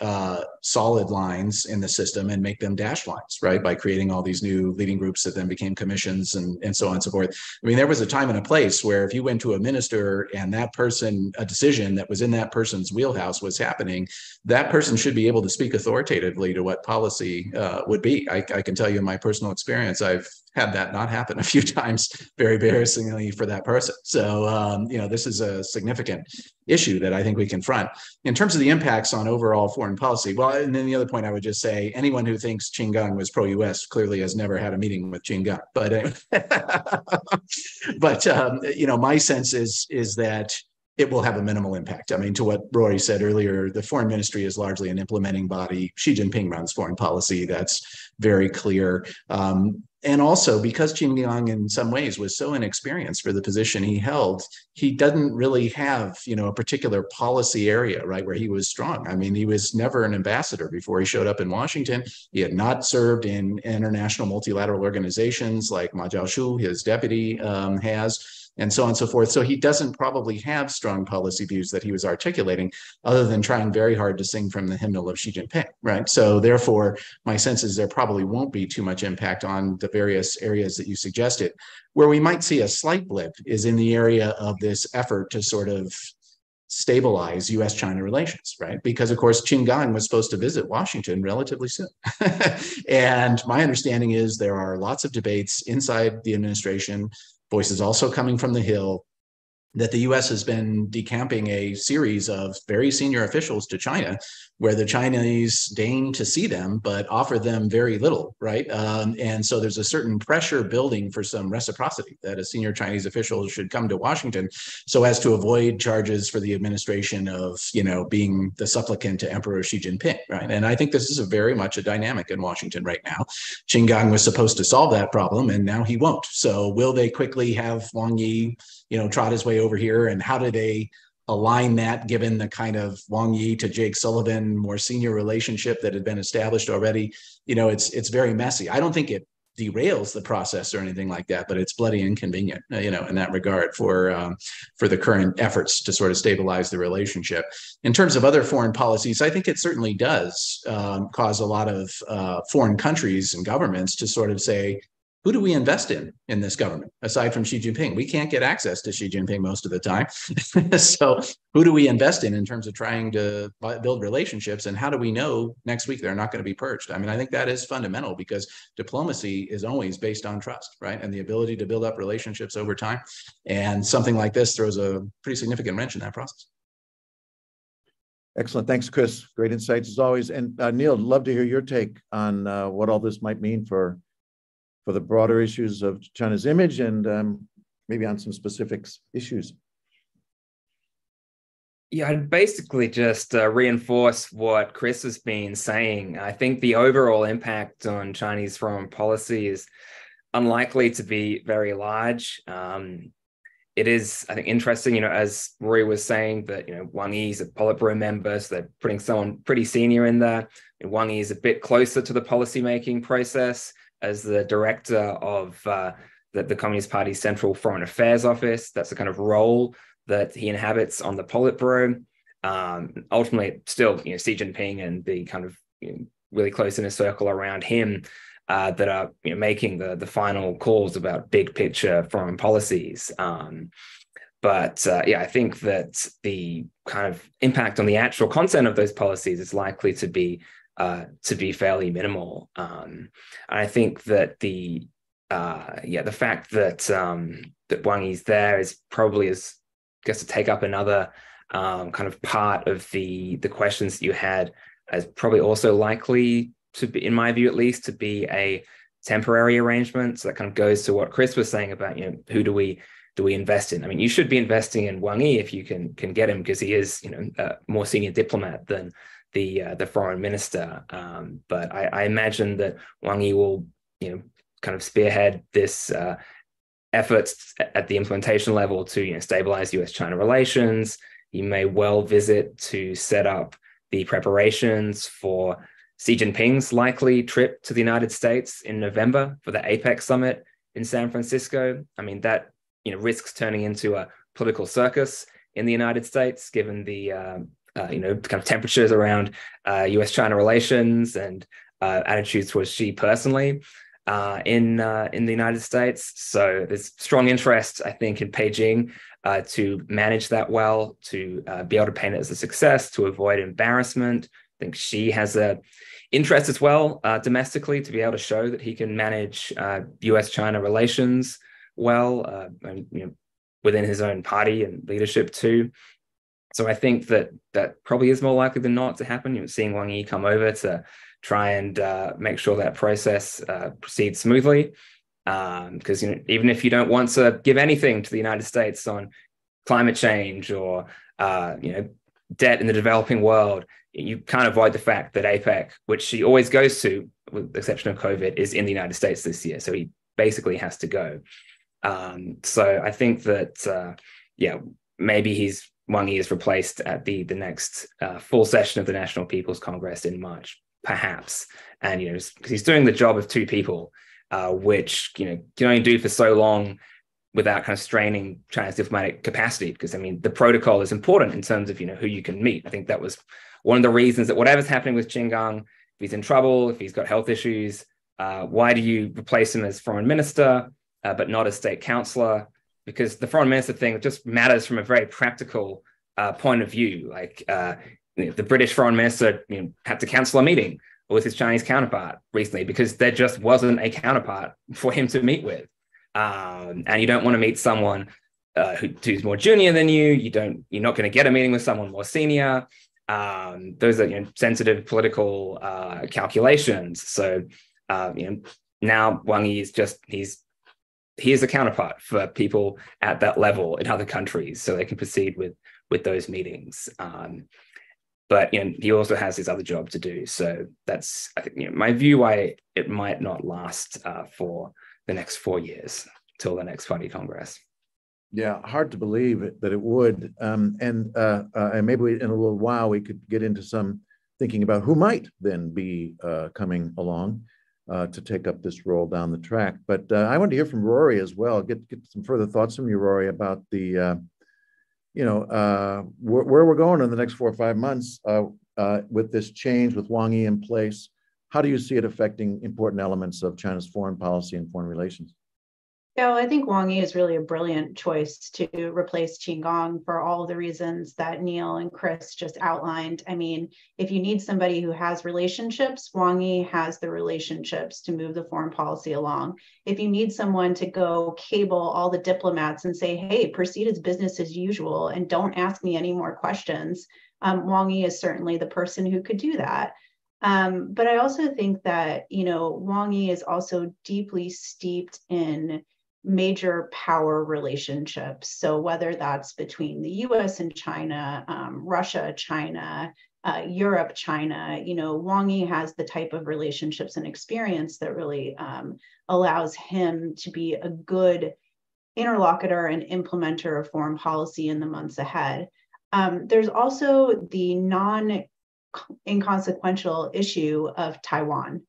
solid lines in the system and make them dashed lines, right? By creating all these new leading groups that then became commissions and so on and so forth. I mean, there was a time and a place where if you went to a minister and that person, a decision that was in that person's wheelhouse was happening, that person should be able to speak authoritatively to what policy would be. I can tell you in my personal experience, I've had that not happen a few times, very embarrassingly for that person. So, this is a significant issue that I think we confront. In terms of the impacts on overall foreign policy, well, and then the other point I would just say, anyone who thinks Qin Gang was pro-US clearly has never had a meeting with Qin Gang. But my sense is that it will have a minimal impact. I mean, to what Rory said earlier, the foreign ministry is largely an implementing body. Xi Jinping runs foreign policy. That's very clear. And also, because Qin Gang in some ways was so inexperienced for the position he held, he doesn't really have, a particular policy area, right, where he was strong. I mean, he was never an ambassador before he showed up in Washington. He had not served in international multilateral organizations like Ma Jiaoshu, his deputy, has, and so on and so forth. So he doesn't probably have strong policy views that he was articulating, other than trying very hard to sing from the hymnal of Xi Jinping, right? So therefore, my sense is there probably won't be too much impact on the various areas that you suggested. Where we might see a slight blip is in the area of this effort to sort of stabilize US-China relations, right? Because of course, Qin Gang was supposed to visit Washington relatively soon. And my understanding is there are lots of debates inside the administration, voices also coming from the Hill, that the US has been decamping a series of very senior officials to China, where the Chinese deign to see them, but offer them very little, right? And so there's a certain pressure building for some reciprocity that a senior Chinese official should come to Washington so as to avoid charges for the administration of, being the supplicant to Emperor Xi Jinping, right? And I think this is very much a dynamic in Washington right now. Qin Gang was supposed to solve that problem, and now he won't. So will they quickly have Wang Yi, trot his way over here, and how do they align that given the kind of Wang Yi to Jake Sullivan more senior relationship that had been established already? It's very messy. I don't think it derails the process or anything like that, but it's bloody inconvenient, in that regard for the current efforts to sort of stabilize the relationship. In terms of other foreign policies, I think it certainly does cause a lot of foreign countries and governments to sort of say, who do we invest in this government, aside from Xi Jinping? We can't get access to Xi Jinping most of the time. So who do we invest in terms of trying to build relationships? And how do we know next week they're not going to be purged? I mean, I think that is fundamental, because diplomacy is always based on trust, right? And the ability to build up relationships over time. And something like this throws a pretty significant wrench in that process. Excellent. Thanks, Chris. Great insights as always. And Neil, love to hear your take on what all this might mean for the broader issues of China's image, and maybe on some specific issues. Yeah, I'd basically just reinforce what Chris has been saying. I think the overall impact on Chinese foreign policy is unlikely to be very large. It is, I think, interesting, as Rory was saying, that, Wang Yi is a Politburo member, so they're putting someone pretty senior in there. Wang Yi is a bit closer to the policymaking process as the director of the Communist Party's Central Foreign Affairs Office. That's the kind of role that he inhabits on the Politburo. Ultimately, still, Xi Jinping and the kind of really close inner circle around him that are making the final calls about big picture foreign policies. But I think that the kind of impact on the actual content of those policies is likely to be fairly minimal. I think that the fact that Wang Yi's there is probably to take up another kind of part of the questions that you had, as probably also likely to be, in my view at least, to be a temporary arrangement. So that kind of goes to what Chris was saying about who do we invest in? I mean, you should be investing in Wang Yi if you can get him, because he is a more senior diplomat than the foreign minister. But I imagine that Wang Yi will kind of spearhead this efforts at the implementation level to stabilize US-China relations. He may well visit to set up the preparations for Xi Jinping's likely trip to the United States in November for the APEC summit in San Francisco. I mean, that risks turning into a political circus in the United States, given the kind of temperatures around U.S.-China relations and attitudes towards Xi personally in the United States. So there's strong interest, I think, in Beijing to manage that well, to be able to paint it as a success, to avoid embarrassment. I think Xi has a interest as well domestically to be able to show that he can manage U.S.-China relations well, within his own party and leadership too. So I think that probably is more likely than not to happen. Seeing Wang Yi come over to try and make sure that process proceeds smoothly. Because even if you don't want to give anything to the United States on climate change or debt in the developing world, you can't avoid the fact that APEC, which she always goes to, with the exception of COVID, is in the United States this year. So he basically has to go. So I think that, maybe Wang Yi is replaced at the next full session of the National People's Congress in March, perhaps. And, because he's doing the job of two people, which, can only do for so long without kind of straining China's diplomatic capacity. Because, I mean, the protocol is important in terms of, who you can meet. I think that was one of the reasons that whatever's happening with Qin Gang, if he's in trouble, if he's got health issues, why do you replace him as foreign minister, but not as state counselor? Because the foreign minister thing just matters from a very practical point of view. Like the British foreign minister had to cancel a meeting with his Chinese counterpart recently because there just wasn't a counterpart for him to meet with. And you don't want to meet someone who's more junior than you. You're not going to get a meeting with someone more senior. Those are sensitive political calculations. So now Wang Yi is he is a counterpart for people at that level in other countries, so they can proceed with those meetings. But he also has his other job to do. So that's, I think, my view why it might not last for the next 4 years till the next Party Congress. Yeah, hard to believe that it would. And maybe in a little while we could get into some thinking about who might then be coming along to take up this role down the track. But I want to hear from Rory as well. Get some further thoughts from you, Rory, about the where we're going in the next 4 or 5 months with this change, with Wang Yi in place. How do you see it affecting important elements of China's foreign policy and foreign relations? Yeah, well, I think Wang Yi is really a brilliant choice to replace Qin Gang for all the reasons that Neil and Chris just outlined. I mean, if you need somebody who has relationships, Wang Yi has the relationships to move the foreign policy along. If you need someone to go cable all the diplomats and say, hey, proceed as business as usual and don't ask me any more questions, Wang Yi is certainly the person who could do that. But I also think that, Wang Yi is also deeply steeped in major power relationships. So whether that's between the US and China, Russia, China, Europe, China, Wang Yi has the type of relationships and experience that really allows him to be a good interlocutor and implementer of foreign policy in the months ahead. There's also the non-inconsequential issue of Taiwan.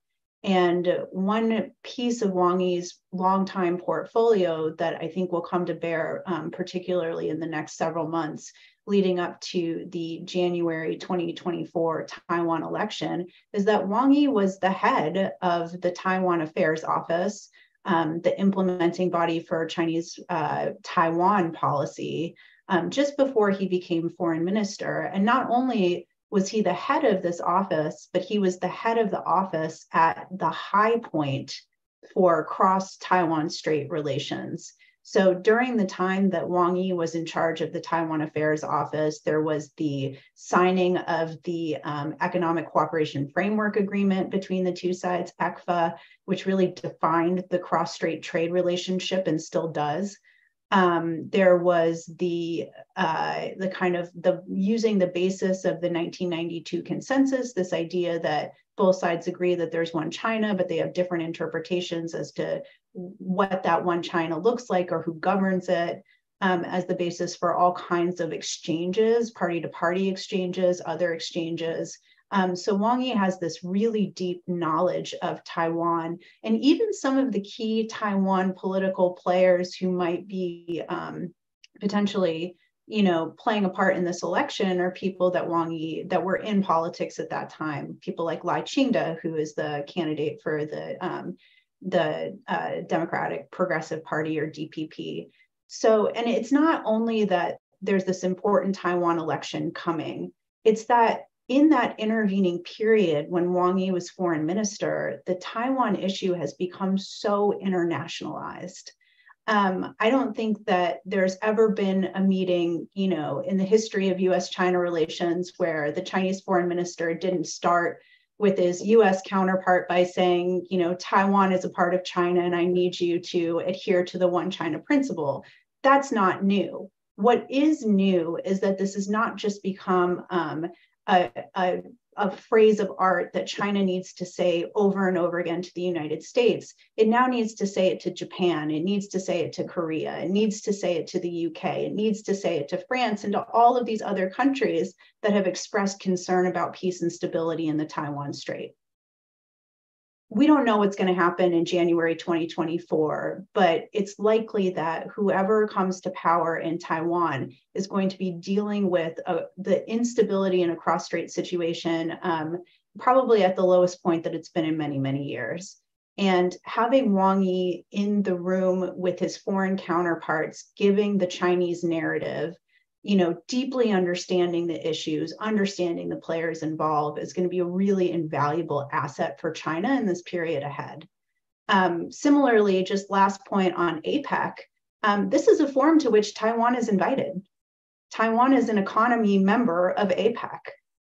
And one piece of Wang Yi's longtime portfolio that I think will come to bear, particularly in the next several months leading up to the January 2024 Taiwan election, is that Wang Yi was the head of the Taiwan Affairs Office, the implementing body for Chinese Taiwan policy, just before he became foreign minister. And not only was he the head of this office, but he was the head of the office at the high point for cross-Taiwan Strait relations. So during the time that Wang Yi was in charge of the Taiwan Affairs Office, there was the signing of the Economic Cooperation Framework Agreement between the two sides, ECFA, which really defined the cross-strait trade relationship and still does. There was the using the basis of the 1992 consensus, this idea that both sides agree that there's one China, but they have different interpretations as to what that one China looks like or who governs it, as the basis for all kinds of exchanges, party-to-party exchanges, other exchanges So Wang Yi has this really deep knowledge of Taiwan, and even some of the key Taiwan political players who might be potentially, playing a part in this election are people that that were in politics at that time. People like Lai Ching-te, who is the candidate for the Democratic Progressive Party, or DPP. So, and it's not only that there's this important Taiwan election coming, it's that in that intervening period when Wang Yi was foreign minister, the Taiwan issue has become so internationalized. I don't think that there's ever been a meeting, in the history of US-China relations where the Chinese foreign minister didn't start with his US counterpart by saying, Taiwan is a part of China and I need you to adhere to the one China principle. That's not new. What is new is that this has not just become a phrase of art that China needs to say over and over again to the United States. It now needs to say it to Japan. It needs to say it to Korea. It needs to say it to the UK. It needs to say it to France and to all of these other countries that have expressed concern about peace and stability in the Taiwan Strait. We don't know what's going to happen in January 2024, but it's likely that whoever comes to power in Taiwan is going to be dealing with the instability in a cross-strait situation, probably at the lowest point that it's been in many, many years. And having Wang Yi in the room with his foreign counterparts, giving the Chinese narrative, deeply understanding the issues, understanding the players involved is going to be a really invaluable asset for China in this period ahead. Similarly, just last point on APEC, this is a forum to which Taiwan is invited. Taiwan is an economy member of APEC.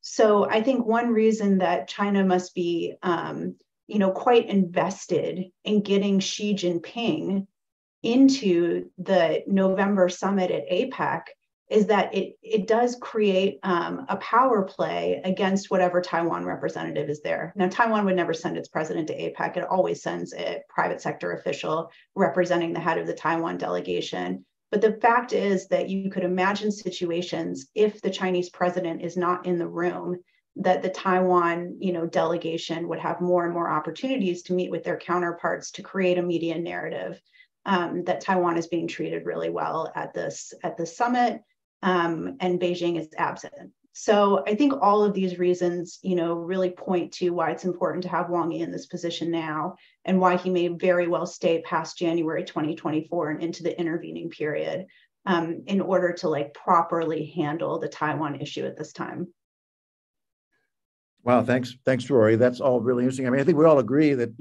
So I think one reason that China must be, quite invested in getting Xi Jinping into the November summit at APEC is that it does create a power play against whatever Taiwan representative is there. Now, Taiwan would never send its president to APEC. It always sends a private sector official representing the head of the Taiwan delegation. But the fact is that you could imagine situations if the Chinese president is not in the room, that the Taiwan delegation would have more and more opportunities to meet with their counterparts to create a media narrative that Taiwan is being treated really well at this summit. And Beijing is absent. So I think all of these reasons, really point to why it's important to have Wang Yi in this position now, and why he may very well stay past January 2024 and into the intervening period in order to properly handle the Taiwan issue at this time. Wow, thanks, Rory. That's all really interesting. I mean, I think we all agree that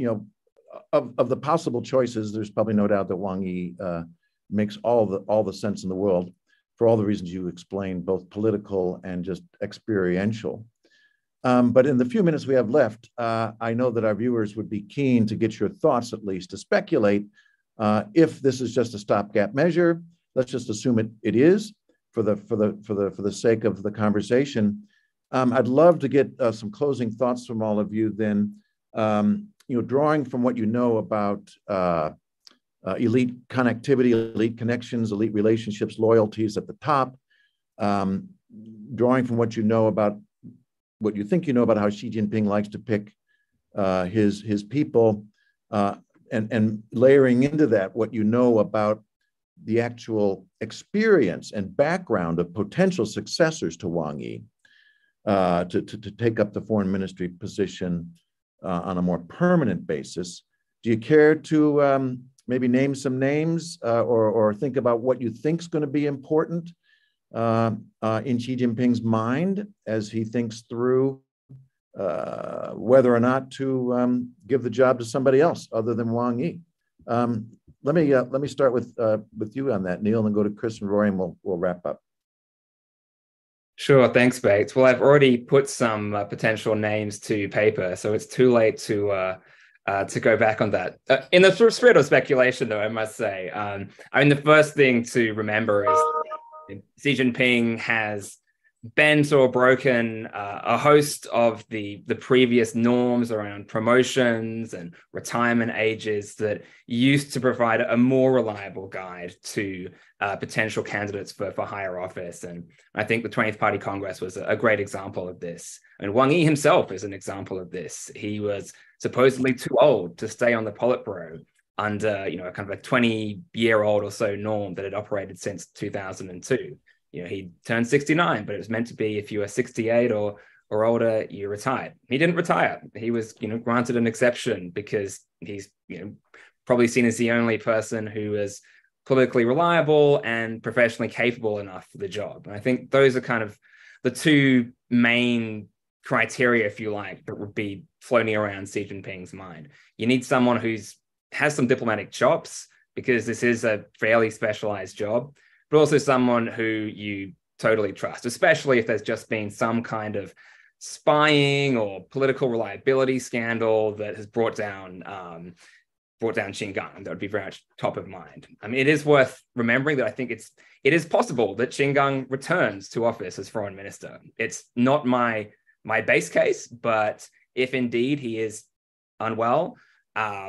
of the possible choices, there's probably no doubt that Wang Yi makes all the sense in the world, for all the reasons you explained, both political and just experiential. But in the few minutes we have left, I know that our viewers would be keen to get your thoughts, at least, to speculate if this is just a stopgap measure. Let's just assume it is for the sake of the conversation. I'd love to get some closing thoughts from all of you then, drawing from what you know about elite connectivity, elite connections, elite relationships, loyalties at the top, drawing from what you know about, what you think you know about how Xi Jinping likes to pick his people, and layering into that what you know about the actual experience and background of potential successors to Wang Yi to take up the foreign ministry position on a more permanent basis. Do you care to maybe name some names or think about what you think is going to be important in Xi Jinping's mind as he thinks through whether or not to give the job to somebody else other than Wang Yi? Let me start with you on that, Neil, and then go to Chris and Rory, and we'll wrap up. Sure, thanks, Bates. Well, I've already put some potential names to paper, so it's too late to go back on that. In the spirit of speculation, though, I must say, the first thing to remember is Xi Jinping has bent or broken a host of the previous norms around promotions and retirement ages that used to provide a more reliable guide to potential candidates for higher office. And I think the 20th Party Congress was a great example of this. And Wang Yi himself is an example of this. He was supposedly too old to stay on the Politburo under, a kind of a 20-year-old or so norm that had operated since 2002. He turned 69, but it was meant to be if you were 68 or older, you retired. He didn't retire. He was, granted an exception because he's, probably seen as the only person who is politically reliable and professionally capable enough for the job. And I think those are kind of the two main criteria, if you like, that would be floating around Xi Jinping's mind. You need someone has some diplomatic chops, because this is a fairly specialized job, but also someone who you totally trust, especially if there's just been some kind of spying or political reliability scandal that has brought down Qin Gang. That would be very much top of mind. I mean, it is worth remembering that I think it is possible that Qin Gang returns to office as foreign minister. It's not my base case, but if indeed he is unwell,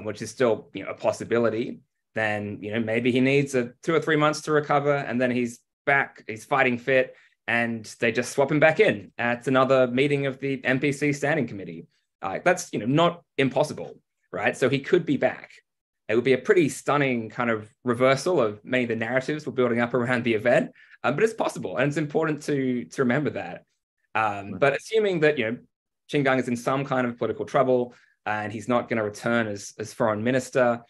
which is still a possibility, then maybe he needs 2 or 3 months to recover, and then he's back, he's fighting fit, and they just swap him back in at another meeting of the NPC Standing Committee. That's not impossible, right? So he could be back. It would be a pretty stunning kind of reversal of many of the narratives we're building up around the event, but it's possible, and it's important to remember that. But assuming that Qin Gang is in some kind of political trouble and he's not going to return as foreign minister,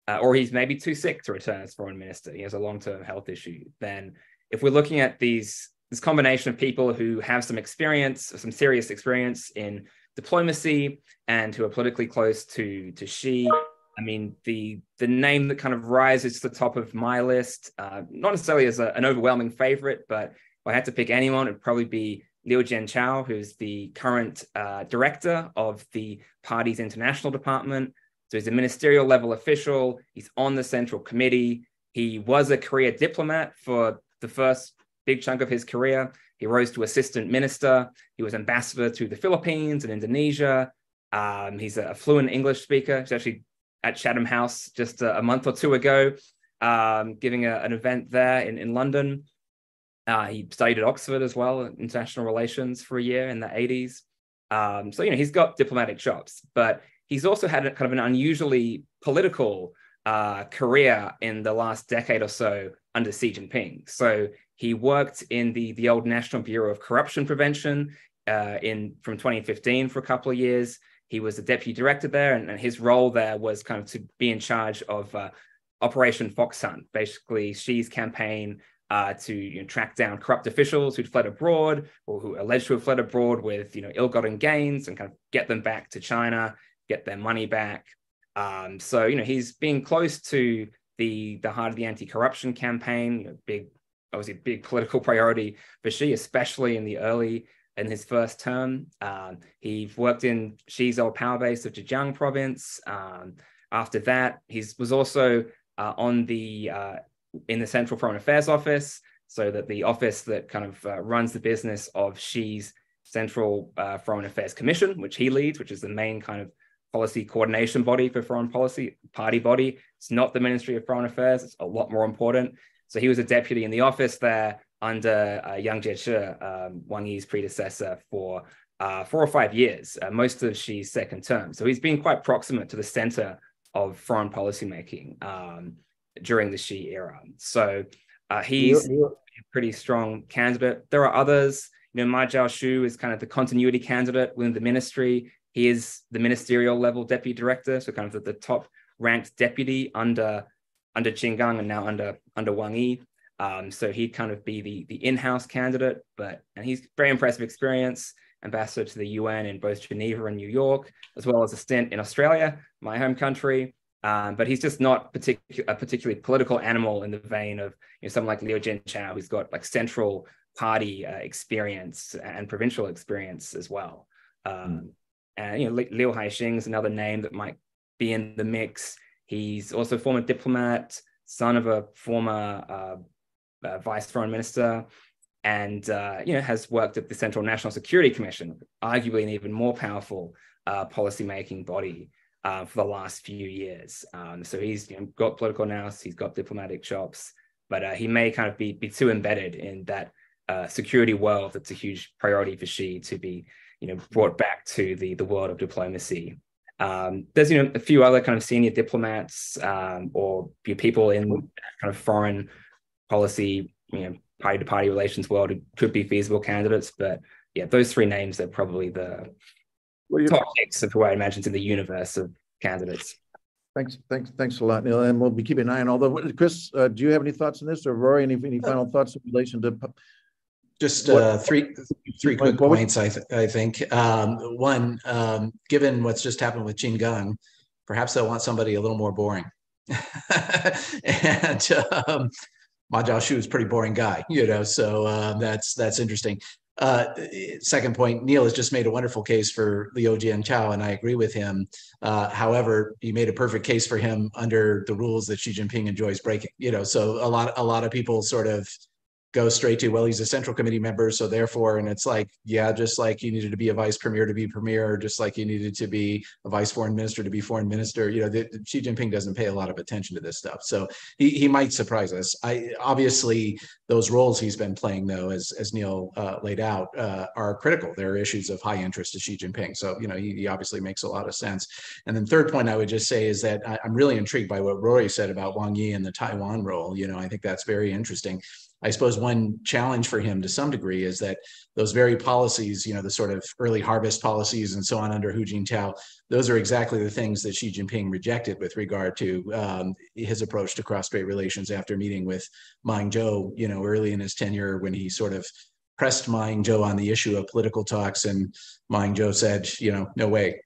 or he's maybe too sick to return as foreign minister, he has a long-term health issue, then if we're looking at this combination of people who have some serious experience in diplomacy and who are politically close to Xi, I mean, the name that kind of rises to the top of my list, not necessarily as an overwhelming favorite, but if I had to pick anyone, it'd probably be Liu Jianchao, who's the current director of the party's international department. So he's a ministerial level official. He's on the central committee. He was a career diplomat for the first big chunk of his career. He rose to assistant minister. He was ambassador to the Philippines and Indonesia. He's a fluent English speaker. He's actually at Chatham House just a month or two ago, giving an event there in London. He studied at Oxford as well, international relations, for a year in the 80s. So, he's got diplomatic chops, but he's also had kind of an unusually political career in the last decade or so under Xi Jinping. So he worked in the old National Bureau of Corruption Prevention from 2015 for a couple of years. He was the deputy director there, and his role there was kind of to be in charge of Operation Fox Hunt, basically Xi's campaign to track down corrupt officials who'd fled abroad or who alleged to have fled abroad with ill-gotten gains, and kind of get them back to China, get their money back. So he's being close to the heart of the anti-corruption campaign, obviously big political priority for Xi, especially in his first term. He worked in Xi's old power base of Zhejiang province. After that, he was also in the Central Foreign Affairs Office, so that the office that kind of runs the business of Xi's Central Foreign Affairs Commission, which he leads, which is the main kind of policy coordination body for foreign policy, party body. It's not the Ministry of Foreign Affairs. It's a lot more important. So he was a deputy in the office there under Yang Jiechi, Wang Yi's predecessor, for 4 or 5 years, most of Xi's second term. So he's been quite proximate to the center of foreign policymaking during the Xi era. So he's a pretty strong candidate. There are others. Ma Jiaoshu is kind of the continuity candidate within the ministry. He is the ministerial level deputy director, so kind of the top ranked deputy under Qin Gang and now under Wang Yi. So he'd kind of be the in-house candidate, and he's very impressive experience, ambassador to the UN in both Geneva and New York, as well as a stint in Australia, my home country. But he's just not a particularly political animal in the vein of someone like Liu Jianchao, who's got like central party experience and provincial experience as well. And Liu Haixing is another name that might be in the mix. He's also a former diplomat, son of a former vice foreign minister, and has worked at the Central National Security Commission, arguably an even more powerful policy-making body for the last few years. So he's got political nous, he's got diplomatic chops, but he may kind of be too embedded in that security world that's a huge priority for Xi to be brought back to the world of diplomacy. There's a few other kind of senior diplomats or people in kind of foreign policy, party to party relations world who could be feasible candidates, but yeah, those three names are probably the top picks of who I imagine in the universe of candidates. Thanks a lot, Neil. And we'll be keeping an eye on. Although, Chris, do you have any thoughts on this, or Rory, any final thoughts in relation to? Just three quick points, I think. One, given what's just happened with Qin perhaps they'll want somebody a little more boring. And Ma Jiaoshu is a pretty boring guy, so that's interesting. Second point, Neil has just made a wonderful case for Liu Jianchao, and I agree with him. However, he made a perfect case for him under the rules that Xi Jinping enjoys breaking. So a lot of people sort of go straight to, well, he's a Central Committee member, so therefore, and it's like, yeah, just like you needed to be a vice premier to be premier, just like you needed to be a vice foreign minister to be foreign minister. Xi Jinping doesn't pay a lot of attention to this stuff, so he might surprise us. Obviously, those roles he's been playing, though, as Neil laid out, are critical. There are issues of high interest to Xi Jinping, so he obviously makes a lot of sense. And then third point I would just say is that I'm really intrigued by what Rory said about Wang Yi and the Taiwan role. I think that's very interesting. I suppose one challenge for him to some degree is that those very policies, the sort of early harvest policies and so on under Hu Jintao, those are exactly the things that Xi Jinping rejected with regard to his approach to cross-strait relations after meeting with Ma Ying-jeou, early in his tenure, when he sort of pressed Ma Ying-jeou on the issue of political talks, and Ma Ying-jeou said, no way.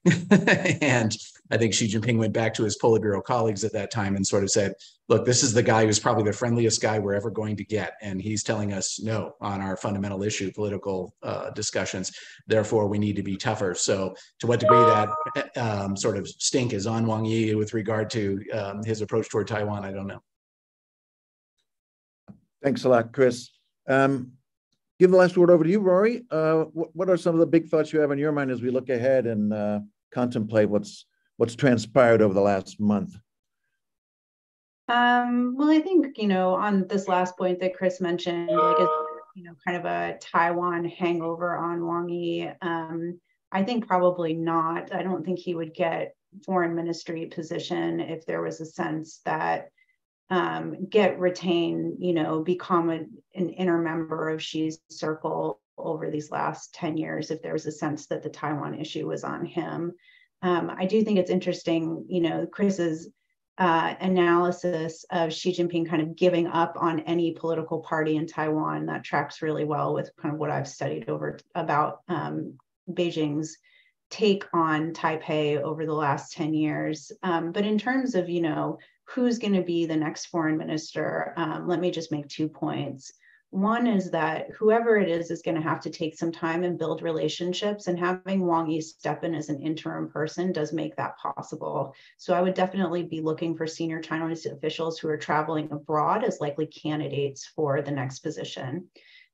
And I think Xi Jinping went back to his Politburo colleagues at that time and sort of said, look, this is the guy who's probably the friendliest guy we're ever going to get, and he's telling us no on our fundamental issue, political discussions. Therefore, we need to be tougher. So to what degree that sort of stink is on Wang Yi with regard to his approach toward Taiwan, I don't know. Thanks a lot, Chris. Give the last word over to you, Rory. What are some of the big thoughts you have in your mind as we look ahead and contemplate what's transpired over the last month? Well, I think, on this last point that Chris mentioned, kind of a Taiwan hangover on Wang Yi, I think probably not. I don't think he would get foreign ministry position if there was a sense that retain, become an inner member of Xi's circle over these last 10 years, if there was a sense that the Taiwan issue was on him. I do think it's interesting, Chris's analysis of Xi Jinping kind of giving up on any political party in Taiwan. That tracks really well with kind of what I've studied about Beijing's take on Taipei over the last 10 years. But in terms of, who's going to be the next foreign minister, let me just make 2 points. One is that whoever it is going to have to take some time and build relationships, and having Wang Yi step in as an interim person does make that possible. So I would definitely be looking for senior Chinese officials who are traveling abroad as likely candidates for the next position.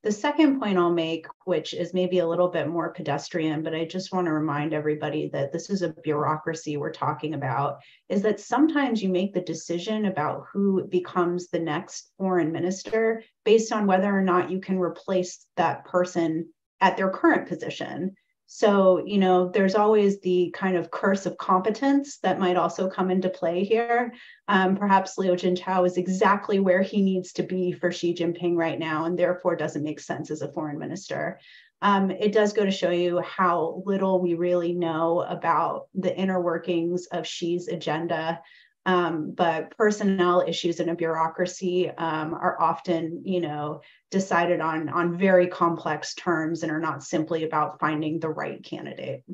The second point I'll make, which is maybe a little bit more pedestrian, but I just want to remind everybody that this is a bureaucracy we're talking about, is that sometimes you make the decision about who becomes the next foreign minister based on whether or not you can replace that person at their current position. So, there's always the kind of curse of competence that might also come into play here. Perhaps Liu Jintao is exactly where he needs to be for Xi Jinping right now, and therefore doesn't make sense as a foreign minister. It does go to show you how little we really know about the inner workings of Xi's agenda. But personnel issues in a bureaucracy are often, decided on very complex terms and are not simply about finding the right candidate.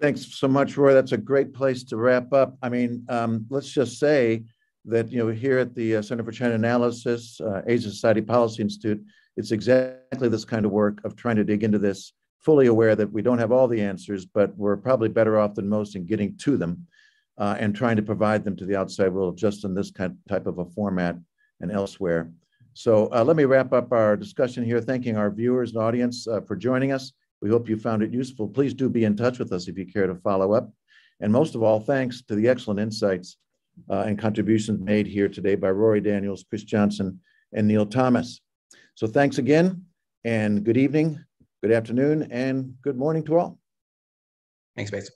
Thanks so much, Roy. That's a great place to wrap up. I mean, let's just say that, here at the Center for China Analysis, Asia Society Policy Institute, it's exactly this kind of work of trying to dig into this, fully aware that we don't have all the answers, but we're probably better off than most in getting to them. And trying to provide them to the outside world just in this type of a format and elsewhere. So let me wrap up our discussion here, thanking our viewers and audience for joining us. We hope you found it useful. Please do be in touch with us if you care to follow up. And most of all, thanks to the excellent insights and contributions made here today by Rory Daniels, Chris Johnson, and Neil Thomas. So thanks again, and good evening, Good afternoon and good morning to all. Thanks, Bates.